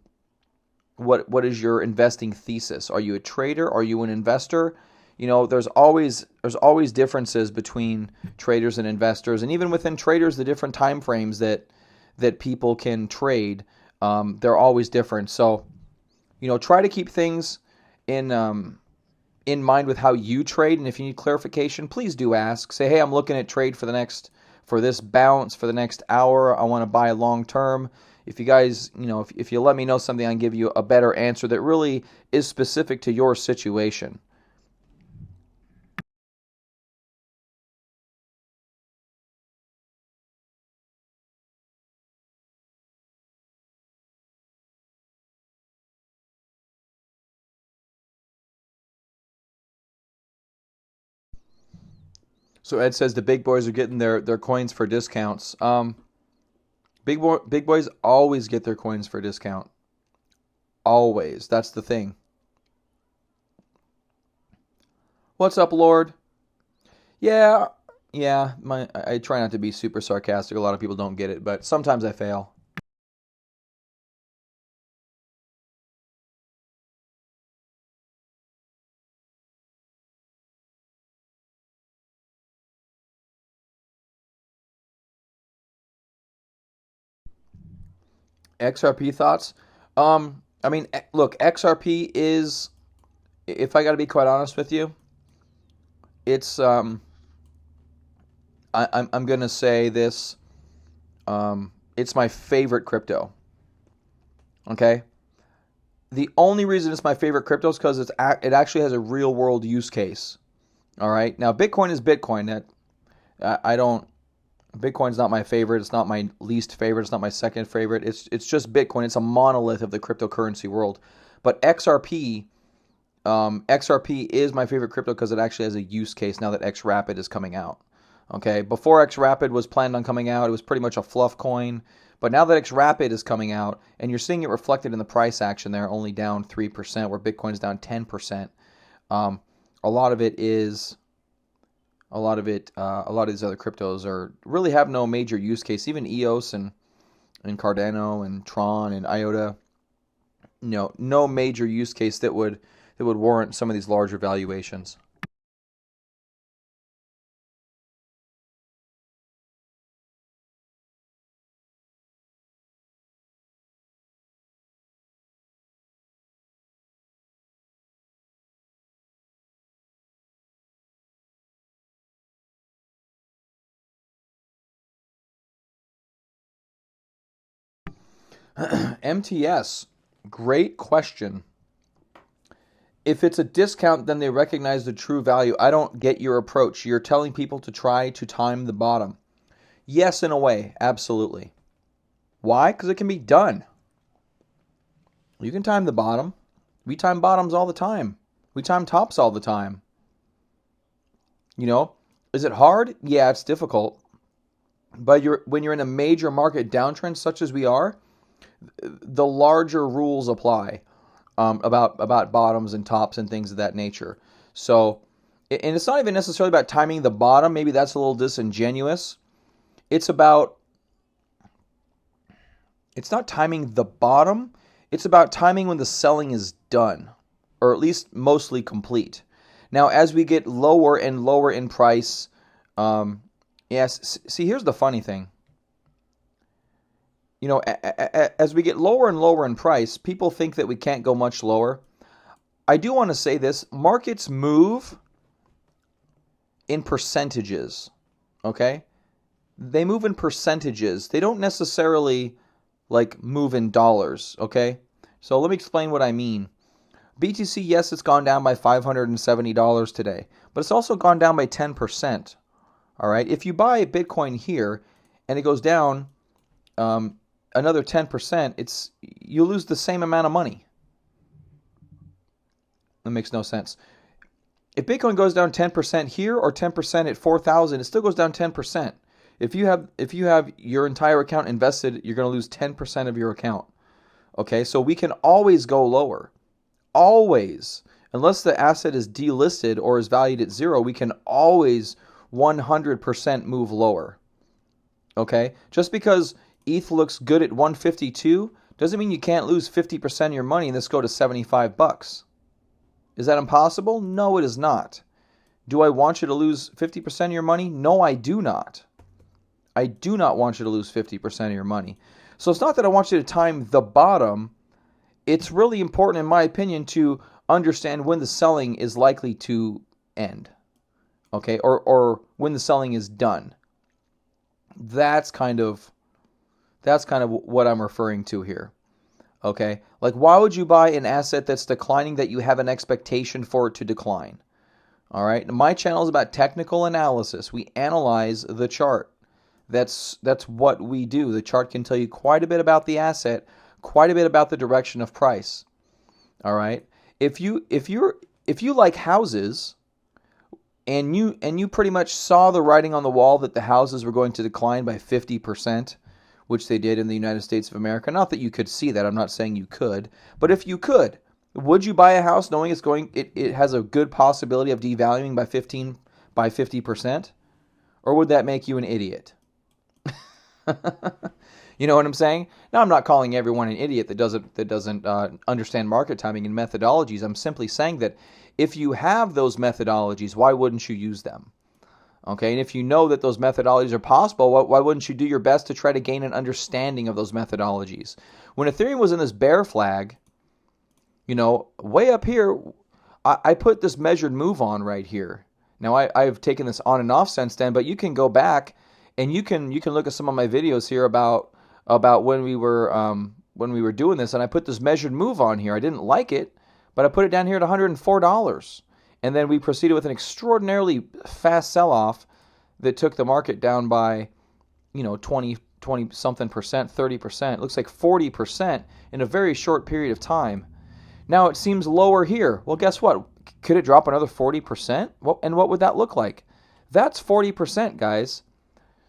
[SPEAKER 1] what is your investing thesis? Are you a trader? Are you an investor? There's always differences between traders and investors, and even within traders, the different time frames that people can trade, they're always different. So, try to keep things in mind with how you trade, and if you need clarification, please do ask. Say, hey, I'm looking at trade for the next for this bounce for the next hour. I want to buy long term. If you guys, if you let me know something, I can give you a better answer that really is specific to your situation. So Ed says the big boys are getting their coins for discounts. Big boys always get their coins for discount. Always. That's the thing. What's up, Lord? Yeah. I try not to be super sarcastic. A lot of people don't get it, but sometimes I fail. XRP thoughts? Look, XRP is, if I got to be quite honest with you, it's I'm gonna say this. It's my favorite crypto. Okay. The only reason it's my favorite crypto is because it actually has a real world use case. All right. Now Bitcoin is Bitcoin. That I don't. Bitcoin's not my favorite. It's not my least favorite. It's not my second favorite. It's just Bitcoin. It's a monolith of the cryptocurrency world. But XRP is my favorite crypto because it actually has a use case now that XRapid is coming out. Okay, before XRapid was planned on coming out, it was pretty much a fluff coin. But now that XRapid is coming out, and you're seeing it reflected in the price action there, only down 3%, where Bitcoin's down 10%. A lot of these other cryptos really have no major use case. Even EOS and Cardano and Tron and IOTA, no major use case that would warrant some of these larger valuations. MTS, great question. If it's a discount, then they recognize the true value. I don't get your approach. You're telling people to try to time the bottom. Yes, in a way, absolutely. Why? Because it can be done. You can time the bottom. We time bottoms all the time. We time tops all the time. Is it hard? Yeah, it's difficult. But when you're in a major market downtrend such as we are, the larger rules apply about bottoms and tops and things of that nature. So, and it's not even necessarily about timing the bottom. Maybe that's a little disingenuous. It's not timing the bottom. It's about timing when the selling is done, or at least mostly complete. Now, as we get lower and lower in price, yes. See, here's the funny thing. As we get lower and lower in price, people think that we can't go much lower. I do want to say this. Markets move in percentages, okay? They move in percentages. They don't necessarily, move in dollars, okay? So let me explain what I mean. BTC, yes, it's gone down by $570 today, but it's also gone down by 10%, all right? If you buy Bitcoin here and it goes down another 10%, you lose the same amount of money. That makes no sense. If Bitcoin goes down 10% here or 10% at 4,000, it still goes down 10%. If you have your entire account invested, you're going to lose 10% of your account. Okay, so we can always go lower. Always. Unless the asset is delisted or is valued at zero, we can always 100% move lower. Okay? Just because ETH looks good at 152 doesn't mean you can't lose 50% of your money and this go to $75. Is that impossible? No, it is not. Do I want you to lose 50% of your money? No, I do not. I do not want you to lose 50% of your money. So it's not that I want you to time the bottom. It's really important, in my opinion, to understand when the selling is likely to end. Okay? Or when the selling is done. That's kind of what I'm referring to here. Okay? Like, why would you buy an asset that's declining that you have an expectation for it to decline? All right? My channel is about technical analysis. We analyze the chart. That's what we do. The chart can tell you quite a bit about the asset, quite a bit about the direction of price. All right? If you like houses, and you pretty much saw the writing on the wall that the houses were going to decline by 50%, which they did in the United States of America. Not that you could see that. I'm not saying you could. But if you could, would you buy a house knowing it has a good possibility of devaluing by 50%? Or would that make you an idiot? You know what I'm saying? Now, I'm not calling everyone an idiot that doesn't understand market timing and methodologies. I'm simply saying that if you have those methodologies, why wouldn't you use them? Okay, and if you know that those methodologies are possible, why wouldn't you do your best to try to gain an understanding of those methodologies? When Ethereum was in this bear flag, way up here, I put this measured move on right here. Now, I've taken this on and off since then, but you can go back and you can look at some of my videos here about when we were doing this, and I put this measured move on here. I didn't like it, but I put it down here at $104. And then we proceeded with an extraordinarily fast sell-off that took the market down by, 20-something percent, 30%. It looks like 40% in a very short period of time. Now it seems lower here. Well, guess what? Could it drop another 40%? And what would that look like? That's 40%, guys.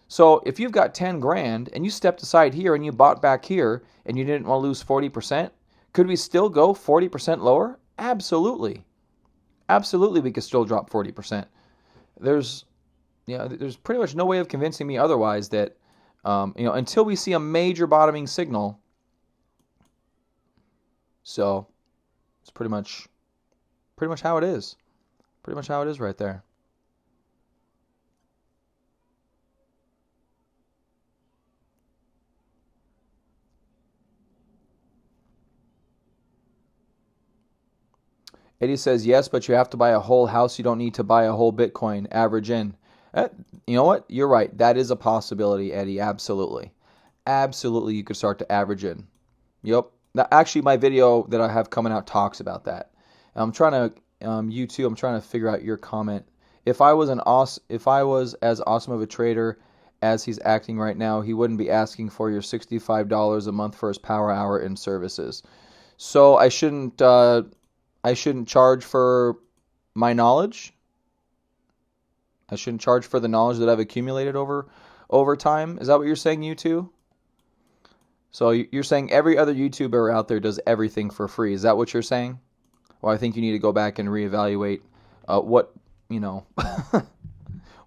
[SPEAKER 1] So if you've got 10 grand and you stepped aside here and you bought back here and you didn't want to lose 40%, could we still go 40% lower? Absolutely. Absolutely, we could still drop 40%. There's pretty much no way of convincing me otherwise that, until we see a major bottoming signal. So it's pretty much how it is. Pretty much how it is right there. Eddie says, yes, but you have to buy a whole house. You don't need to buy a whole Bitcoin. Average in. You know what? You're right. That is a possibility, Eddie. Absolutely. Absolutely, you could start to average in. Yep. Now, actually, my video that I have coming out talks about that. I'm trying to, you too, I'm trying to figure out your comment. If I was as awesome of a trader as he's acting right now, he wouldn't be asking for your $65 a month for his power hour and services. So I shouldn't charge for my knowledge. I shouldn't charge for the knowledge that I've accumulated over time. Is that what you're saying, you two? So you're saying every other YouTuber out there does everything for free. Is that what you're saying? Well, I think you need to go back and reevaluate what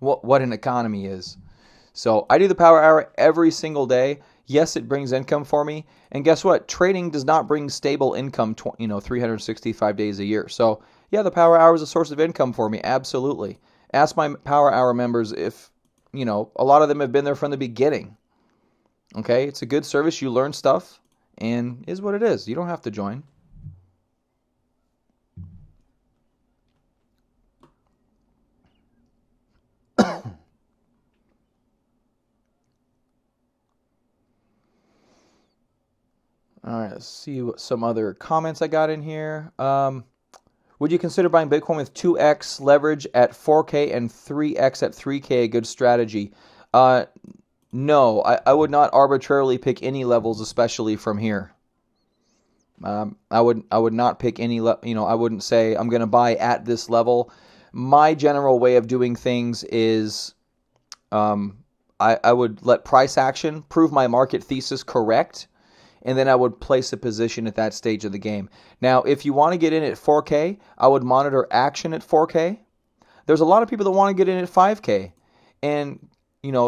[SPEAKER 1] what an economy is. So I do the power hour every single day. Yes, it brings income for me. And guess what? Trading does not bring stable income 365 days a year. So yeah, the power hour is a source of income for me. Absolutely. Ask my power hour members if, a lot of them have been there from the beginning. Okay, it's a good service. You learn stuff, and is what it is. You don't have to join. All right, let's see what some other comments I got in here. Would you consider buying Bitcoin with 2x leverage at 4K and 3x at 3K a good strategy? No, I would not arbitrarily pick any levels, especially from here. I would not pick any, I wouldn't say I'm going to buy at this level. My general way of doing things is I would let price action prove my market thesis correct, and then I would place a position at that stage of the game. Now, if you want to get in at 4K, I would monitor action at 4K. There's a lot of people that want to get in at 5K, and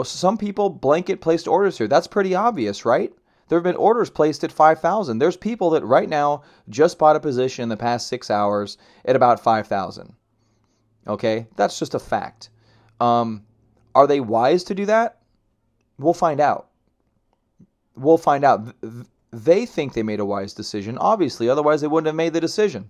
[SPEAKER 1] some people blanket placed orders here. That's pretty obvious, right? There have been orders placed at 5,000. There's people that right now just bought a position in the past 6 hours at about 5,000. Okay? That's just a fact. Are they wise to do that? We'll find out. They think they made a wise decision, obviously. Otherwise, they wouldn't have made the decision.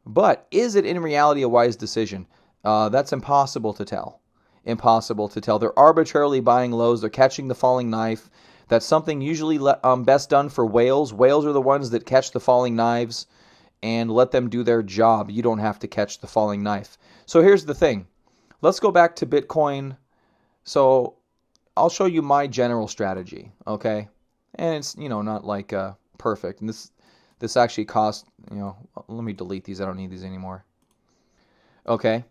[SPEAKER 1] But is it in reality a wise decision? That's impossible to tell. impossible to tell. They're arbitrarily buying lows. They're catching the falling knife. That's something usually best done for whales. Whales are the ones that catch the falling knives and let them do their job. You don't have to catch the falling knife. So here's the thing. Let's go back to Bitcoin. So I'll show you my general strategy, okay? And it's, not like perfect. And this actually cost, let me delete these. I don't need these anymore. Okay.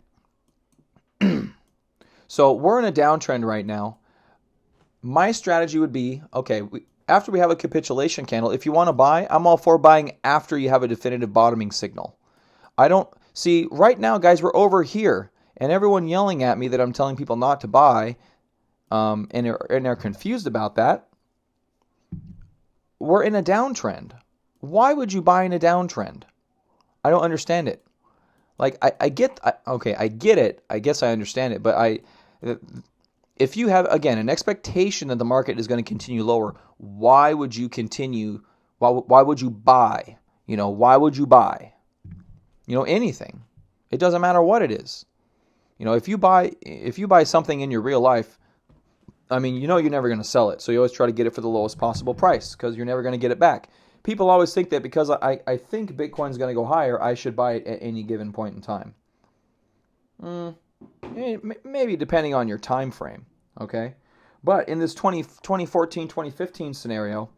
[SPEAKER 1] So we're in a downtrend right now. My strategy would be, okay, after we have a capitulation candle, if you want to buy, I'm all for buying after you have a definitive bottoming signal. I don't see right now, guys, we're over here and everyone yelling at me that I'm telling people not to buy, and they're confused about that. We're in a downtrend. Why would you buy in a downtrend? I don't understand it. Like, I get it. I guess I understand it. But if you have, again, an expectation that the market is going to continue lower, why would you continue? Why would you buy? Why would you buy? Anything. It doesn't matter what it is. If you buy something in your real life, I mean, you're never going to sell it. So you always try to get it for the lowest possible price because you're never going to get it back. People always think that because I think Bitcoin's going to go higher, I should buy it at any given point in time. Maybe depending on your time frame, okay? But in this 2014, 2015 scenario,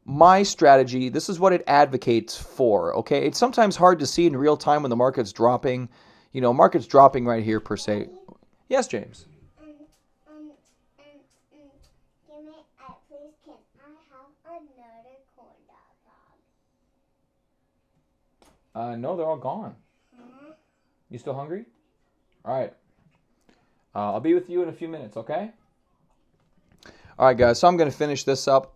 [SPEAKER 1] my strategy, this is what it advocates for, okay? It's sometimes hard to see in real time when the market's dropping. Market's dropping right here per se. Yes, James?
[SPEAKER 2] Please, can I have another corn dog?
[SPEAKER 1] No, they're all gone. You still hungry? All right. I'll be with you in a few minutes, okay? All right, guys. So I'm going to finish this up,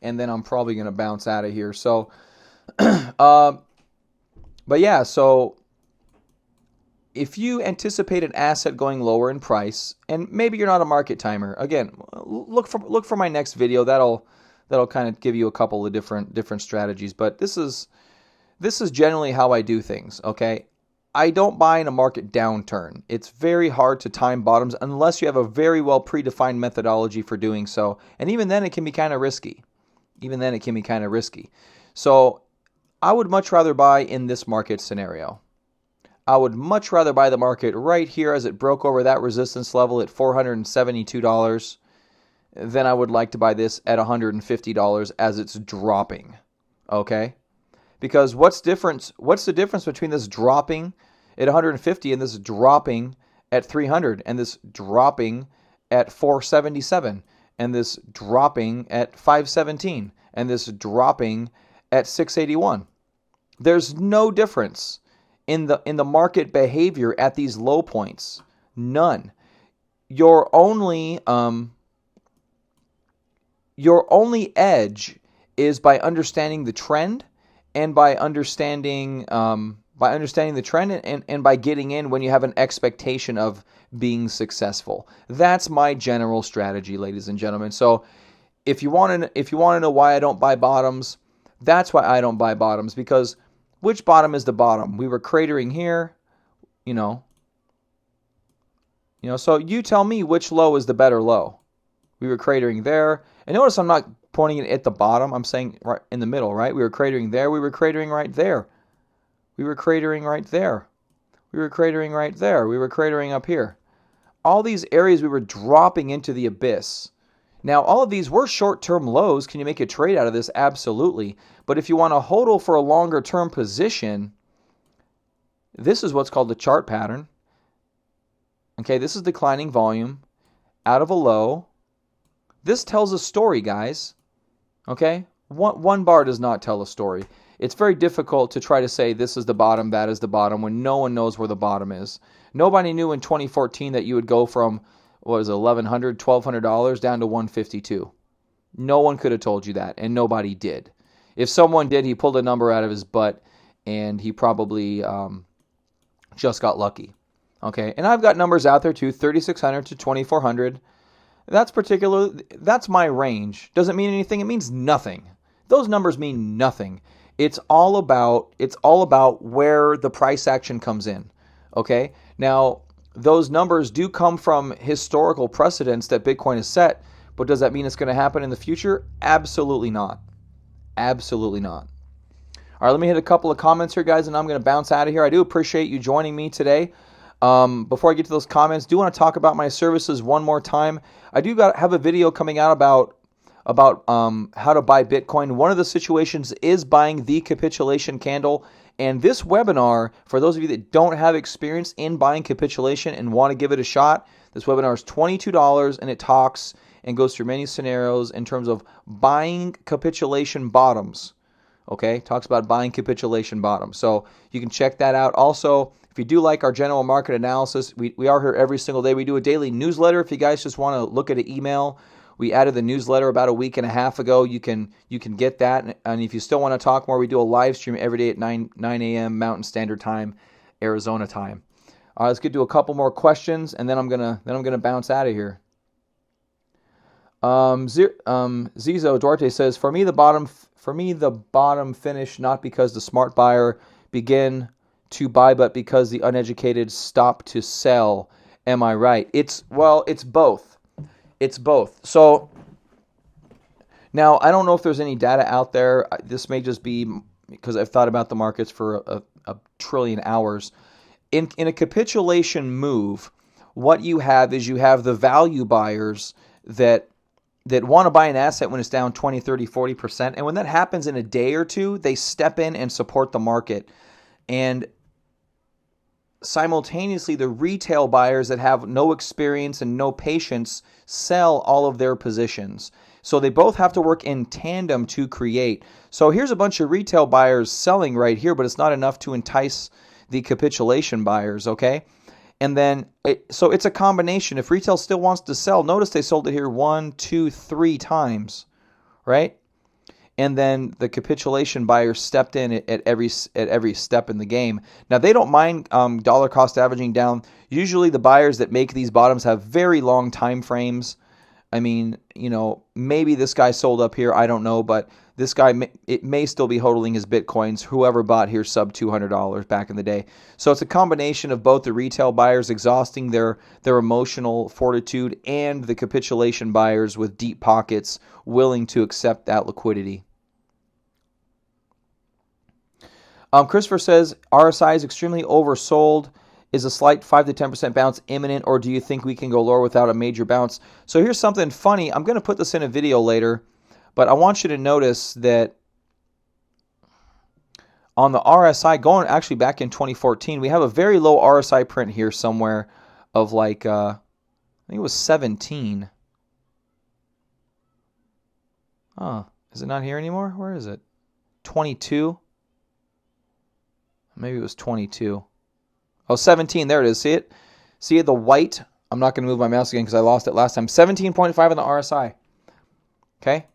[SPEAKER 1] and then I'm probably going to bounce out of here. So, but yeah. So, if you anticipate an asset going lower in price, and maybe you're not a market timer, again, look for my next video. That'll kind of give you a couple of different strategies. But this is generally how I do things. Okay. I don't buy in a market downturn. It's very hard to time bottoms unless you have a very well predefined methodology for doing so. And even then it can be kind of risky. So I would much rather buy in this market scenario. I would much rather buy the market right here as it broke over that resistance level at $472 than I would like to buy this at $150 as it's dropping. Okay? Because what's the difference between this dropping at 150 and this dropping at 300 and this dropping at 477 and this dropping at 517 and this dropping at 681? There's no difference in the market behavior at these low points. None. Your only edge is by understanding the trend. And by understanding the trend and by getting in when you have an expectation of being successful. That's my general strategy, ladies and gentlemen. So if you want to know why I don't buy bottoms, that's why I don't buy bottoms, because which bottom is the bottom? We were cratering here, so you tell me which low is the better low. We were cratering there. And notice I'm not pointing it at the bottom. I'm saying right in the middle, right? We were cratering there. We were cratering right there. We were cratering right there. We were cratering right there. We were cratering up here. All these areas we were dropping into the abyss. Now, all of these were short-term lows. Can you make a trade out of this? Absolutely. But if you want to hodl for a longer-term position, this is what's called the chart pattern. Okay, this is declining volume out of a low. This tells a story, guys. Okay? One bar does not tell a story. It's very difficult to try to say this is the bottom, that is the bottom, when no one knows where the bottom is. Nobody knew in 2014 that you would go from, what was it, $1,100, $1,200 down to $152. No one could have told you that, and nobody did. If someone did, he pulled a number out of his butt, and he probably just got lucky. Okay? And I've got numbers out there too, 3,600 to 2,400. That's my range. Doesn't mean anything. It means nothing. Those numbers mean nothing. It's all about where the price action comes in. Okay? Now, those numbers do come from historical precedents that Bitcoin has set, but does that mean it's going to happen in the future? Absolutely not. Absolutely not. All right, let me hit a couple of comments here, guys, and I'm going to bounce out of here. I do appreciate you joining me today. Before I get to those comments, do want to talk about my services one more time. I do have a video coming out about how to buy Bitcoin. One of the situations is buying the capitulation candle. And this webinar, for those of you that don't have experience in buying capitulation and want to give it a shot, this webinar is $22, and it talks and goes through many scenarios in terms of buying capitulation bottoms. Okay, talks about buying capitulation bottoms. So you can check that out. Also, if you do like our general market analysis, we are here every single day. We do a daily newsletter. If you guys just want to look at an email, we added the newsletter about a week and a half ago. You can get that. And if you still want to talk more, we do a live stream every day at 9 a.m. Mountain Standard Time, Arizona time. All right, let's get to a couple more questions, and then I'm gonna bounce out of here. Zizo Duarte says, for me the bottom finished not because the smart buyer began to buy, but because the uneducated stopped to sell. Am I right? It's both. It's both. So now I don't know if there's any data out there. This may just be because I've thought about the markets for a trillion hours. In a capitulation move, what you have is the value buyers that want to buy an asset when it's down 20, 30, 40%. And when that happens in a day or two, they step in and support the market. And simultaneously, the retail buyers that have no experience and no patience sell all of their positions. So they both have to work in tandem to create. So here's a bunch of retail buyers selling right here, but it's not enough to entice the capitulation buyers, okay? And then, so it's a combination. If retail still wants to sell, notice they sold it here 1, 2, 3 times, right? And then the capitulation buyers stepped in at every step in the game. Now, they don't mind dollar cost averaging down. Usually the buyers that make these bottoms have very long time frames. I mean, maybe this guy sold up here, I don't know, but this guy, it may still be hodling his Bitcoins, whoever bought here sub $200 back in the day. So it's a combination of both the retail buyers exhausting their emotional fortitude and the capitulation buyers with deep pockets willing to accept that liquidity. Christopher says, RSI is extremely oversold. Is a slight 5 to 10% bounce imminent, or do you think we can go lower without a major bounce? So here's something funny. I'm going to put this in a video later, but I want you to notice that on the RSI, going actually back in 2014, we have a very low RSI print here somewhere of like, I think it was 17. Oh, is it not here anymore? Where is it? 22? Maybe it was 22. Oh, 17. There it is. See it? See it? The white. I'm not going to move my mouse again because I lost it last time. 17.5 on the RSI. Okay?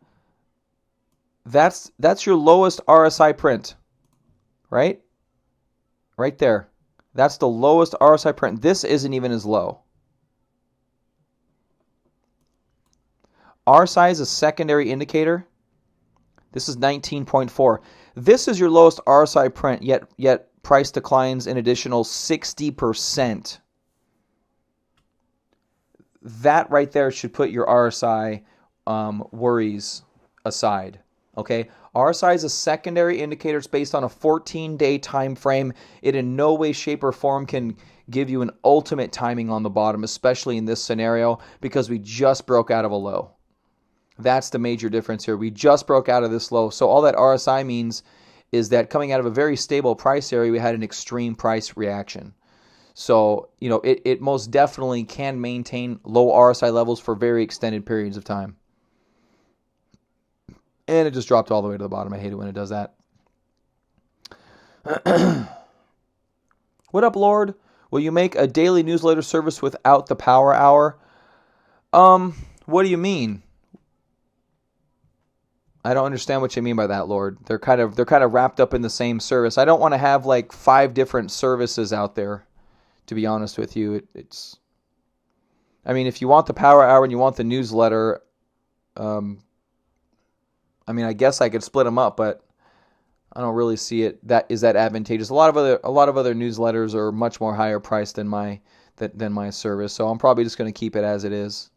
[SPEAKER 1] That's your lowest RSI print. Right? Right there. That's the lowest RSI print. This isn't even as low. RSI is a secondary indicator. This is 19.4. This is your lowest RSI print, yet price declines an additional 60%. That right there should put your RSI worries aside. Okay, RSI is a secondary indicator. It's based on a 14-day time frame. It in no way, shape, or form can give you an ultimate timing on the bottom, especially in this scenario, because we just broke out of a low. That's the major difference here. We just broke out of this low. So all that RSI means is that coming out of a very stable price area, we had an extreme price reaction. So, it most definitely can maintain low RSI levels for very extended periods of time. And it just dropped all the way to the bottom. I hate it when it does that. What up, Lord? Will you make a daily newsletter service without the power hour? What do you mean? I don't understand what you mean by that, Lord. They're kind of wrapped up in the same service. I don't want to have like 5 different services out there, to be honest with you. I mean, if you want the power hour and you want the newsletter, I mean, I guess I could split them up, but I don't really see it that advantageous. A lot of other newsletters are much more higher priced than my than my service. So I'm probably just going to keep it as it is.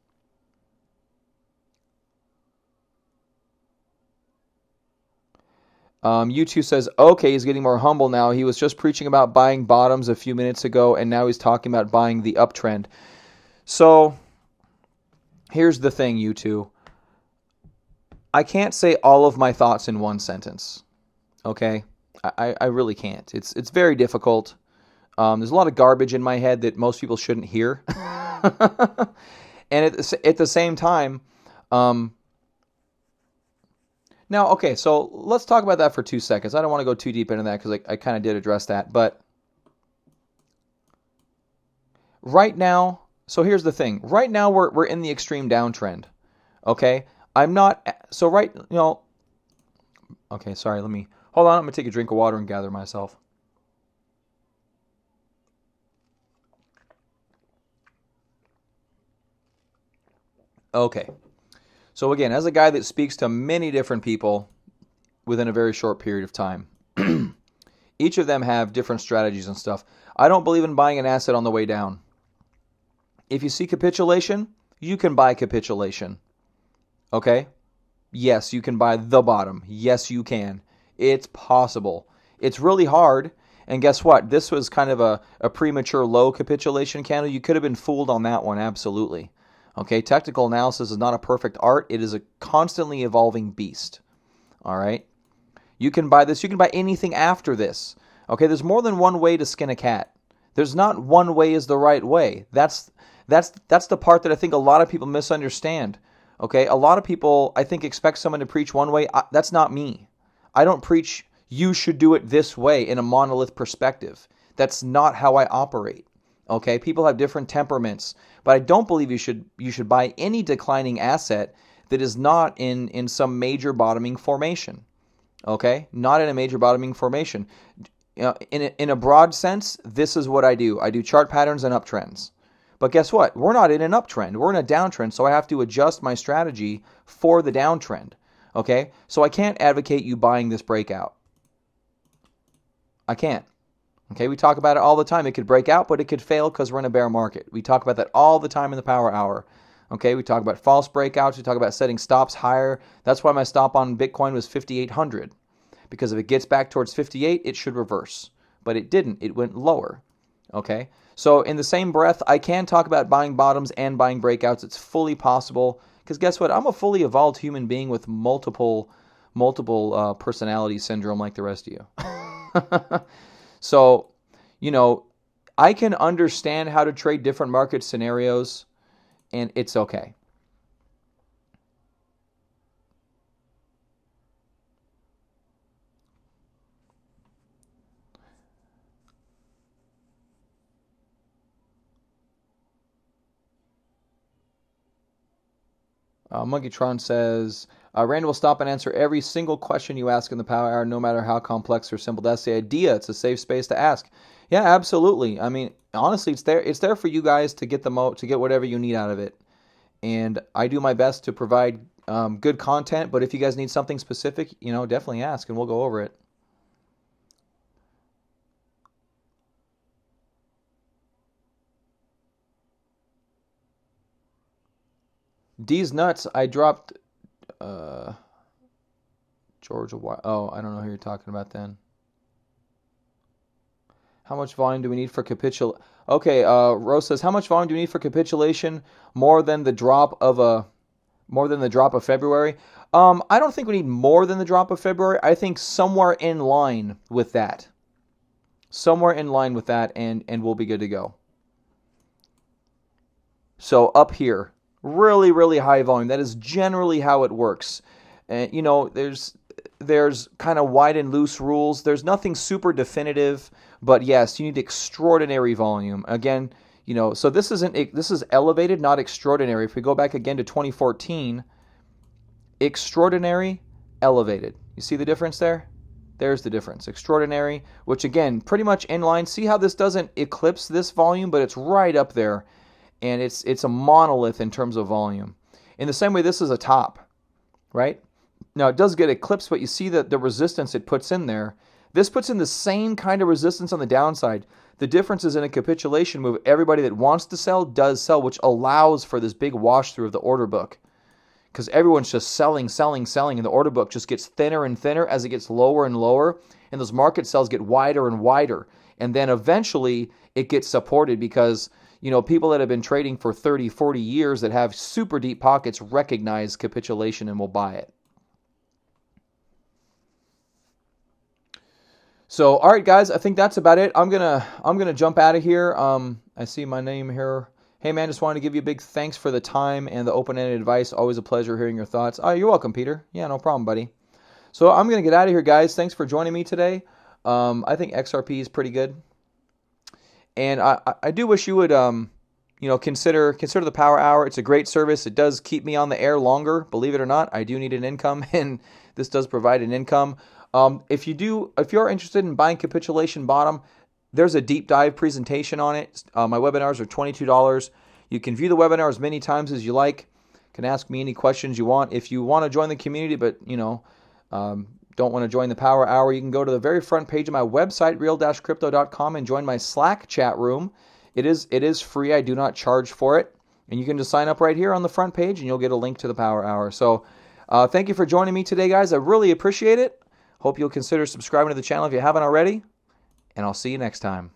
[SPEAKER 1] U2 says, okay, he's getting more humble now. He was just preaching about buying bottoms a few minutes ago, and now he's talking about buying the uptrend. So here's the thing, U2. I can't say all of my thoughts in one sentence. Okay? I really can't. It's very difficult. There's a lot of garbage in my head that most people shouldn't hear. And at the same time, now, okay, so let's talk about that for 2 seconds. I don't want to go too deep into that because I kind of did address that. But right now, so here's the thing. Right now, we're in the extreme downtrend. Okay? I'm not, so right, okay, sorry, hold on. I'm going to take a drink of water and gather myself. Okay. So again, as a guy that speaks to many different people within a very short period of time, each of them have different strategies and stuff. I don't believe in buying an asset on the way down. If you see capitulation, you can buy capitulation. Okay? Yes, you can buy the bottom. Yes, you can. It's possible. It's really hard. And guess what? This was kind of a premature low capitulation candle. You could have been fooled on that one, absolutely. Okay, technical analysis is not a perfect art. It is a constantly evolving beast. All right? You can buy this. You can buy anything after this. Okay, there's more than one way to skin a cat. There's not one way is the right way. That's the part that I think a lot of people misunderstand. Okay, a lot of people, I think, expect someone to preach one way. That's not me. I don't preach you should do it this way in a monolith perspective. That's not how I operate. Okay, people have different temperaments, but I don't believe you should buy any declining asset that is not in some major bottoming formation. Okay, not in a major bottoming formation. In a broad sense, this is what I do. I do chart patterns and uptrends. But guess what? We're not in an uptrend. We're in a downtrend, so I have to adjust my strategy for the downtrend. Okay, so I can't advocate you buying this breakout. I can't. Okay, we talk about it all the time. It could break out, but it could fail because we're in a bear market. We talk about that all the time in the Power Hour. Okay, we talk about false breakouts. We talk about setting stops higher. That's why my stop on Bitcoin was 5,800. Because if it gets back towards 58, it should reverse. But it didn't. It went lower. Okay, so in the same breath, I can talk about buying bottoms and buying breakouts. It's fully possible. Because guess what? I'm a fully evolved human being with multiple personality syndrome like the rest of you. So, I can understand how to trade different market scenarios, and it's okay. Monkeytron says, Randy will stop and answer every single question you ask in the Power Hour, no matter how complex or simple. That's the idea. It's a safe space to ask. Yeah, absolutely. I mean, honestly, it's there. It's there for you guys to get to get whatever you need out of it. And I do my best to provide good content. But if you guys need something specific, definitely ask, and we'll go over it. D's nuts. I dropped Georgia. Oh, I don't know who you're talking about then. How much volume do we need for capitulation? Okay, Rose says, how much volume do we need for capitulation? More than the drop of February? I don't think we need more than the drop of February. I think somewhere in line with that. Somewhere in line with that, and we'll be good to go. So up here, really, really high volume. That is generally how it works. And there's kind of wide and loose rules. There's nothing super definitive, but yes, you need extraordinary volume. Again, so this is elevated, not extraordinary. If we go back again to 2014, extraordinary, elevated. You see the difference there? There's the difference. Extraordinary, which again, pretty much in line. See how this doesn't eclipse this volume, but it's right up there. And it's a monolith in terms of volume. In the same way, this is a top, right? Now, it does get eclipsed, but you see that the resistance it puts in there. This puts in the same kind of resistance on the downside. The difference is in a capitulation move, everybody that wants to sell does sell, which allows for this big wash through of the order book. Because everyone's just selling, selling, selling, and the order book just gets thinner and thinner as it gets lower and lower, and those market sells get wider and wider. And then eventually it gets supported because, you know, people that have been trading for 30, 40 years that have super deep pockets recognize capitulation and will buy it. So, all right, guys, I think that's about it. I'm gonna jump out of here. I see my name here. Hey, man, just wanted to give you a big thanks for the time and the open-ended advice. Always a pleasure hearing your thoughts. Oh, you're welcome, Peter. Yeah, no problem, buddy. So I'm gonna get out of here, guys. Thanks for joining me today. I think XRP is pretty good, and I do wish you would you know, consider the Power Hour. It's a great service. It does keep me on the air longer. Believe it or not, I do need an income, and this does provide an income. If you're interested in buying capitulation bottom, there's a deep dive presentation on it. My webinars are $22. You can view the webinar as many times as you like. You can ask me any questions you want. If you want to join the community, but you know, don't want to join the Power Hour, you can go to the very front page of my website, real-crypto.com, and join my Slack chat room. It is free. I do not charge for it, and you can just sign up right here on the front page, and you'll get a link to the Power Hour. So, thank you for joining me today, guys. I really appreciate it. Hope you'll consider subscribing to the channel if you haven't already, and I'll see you next time.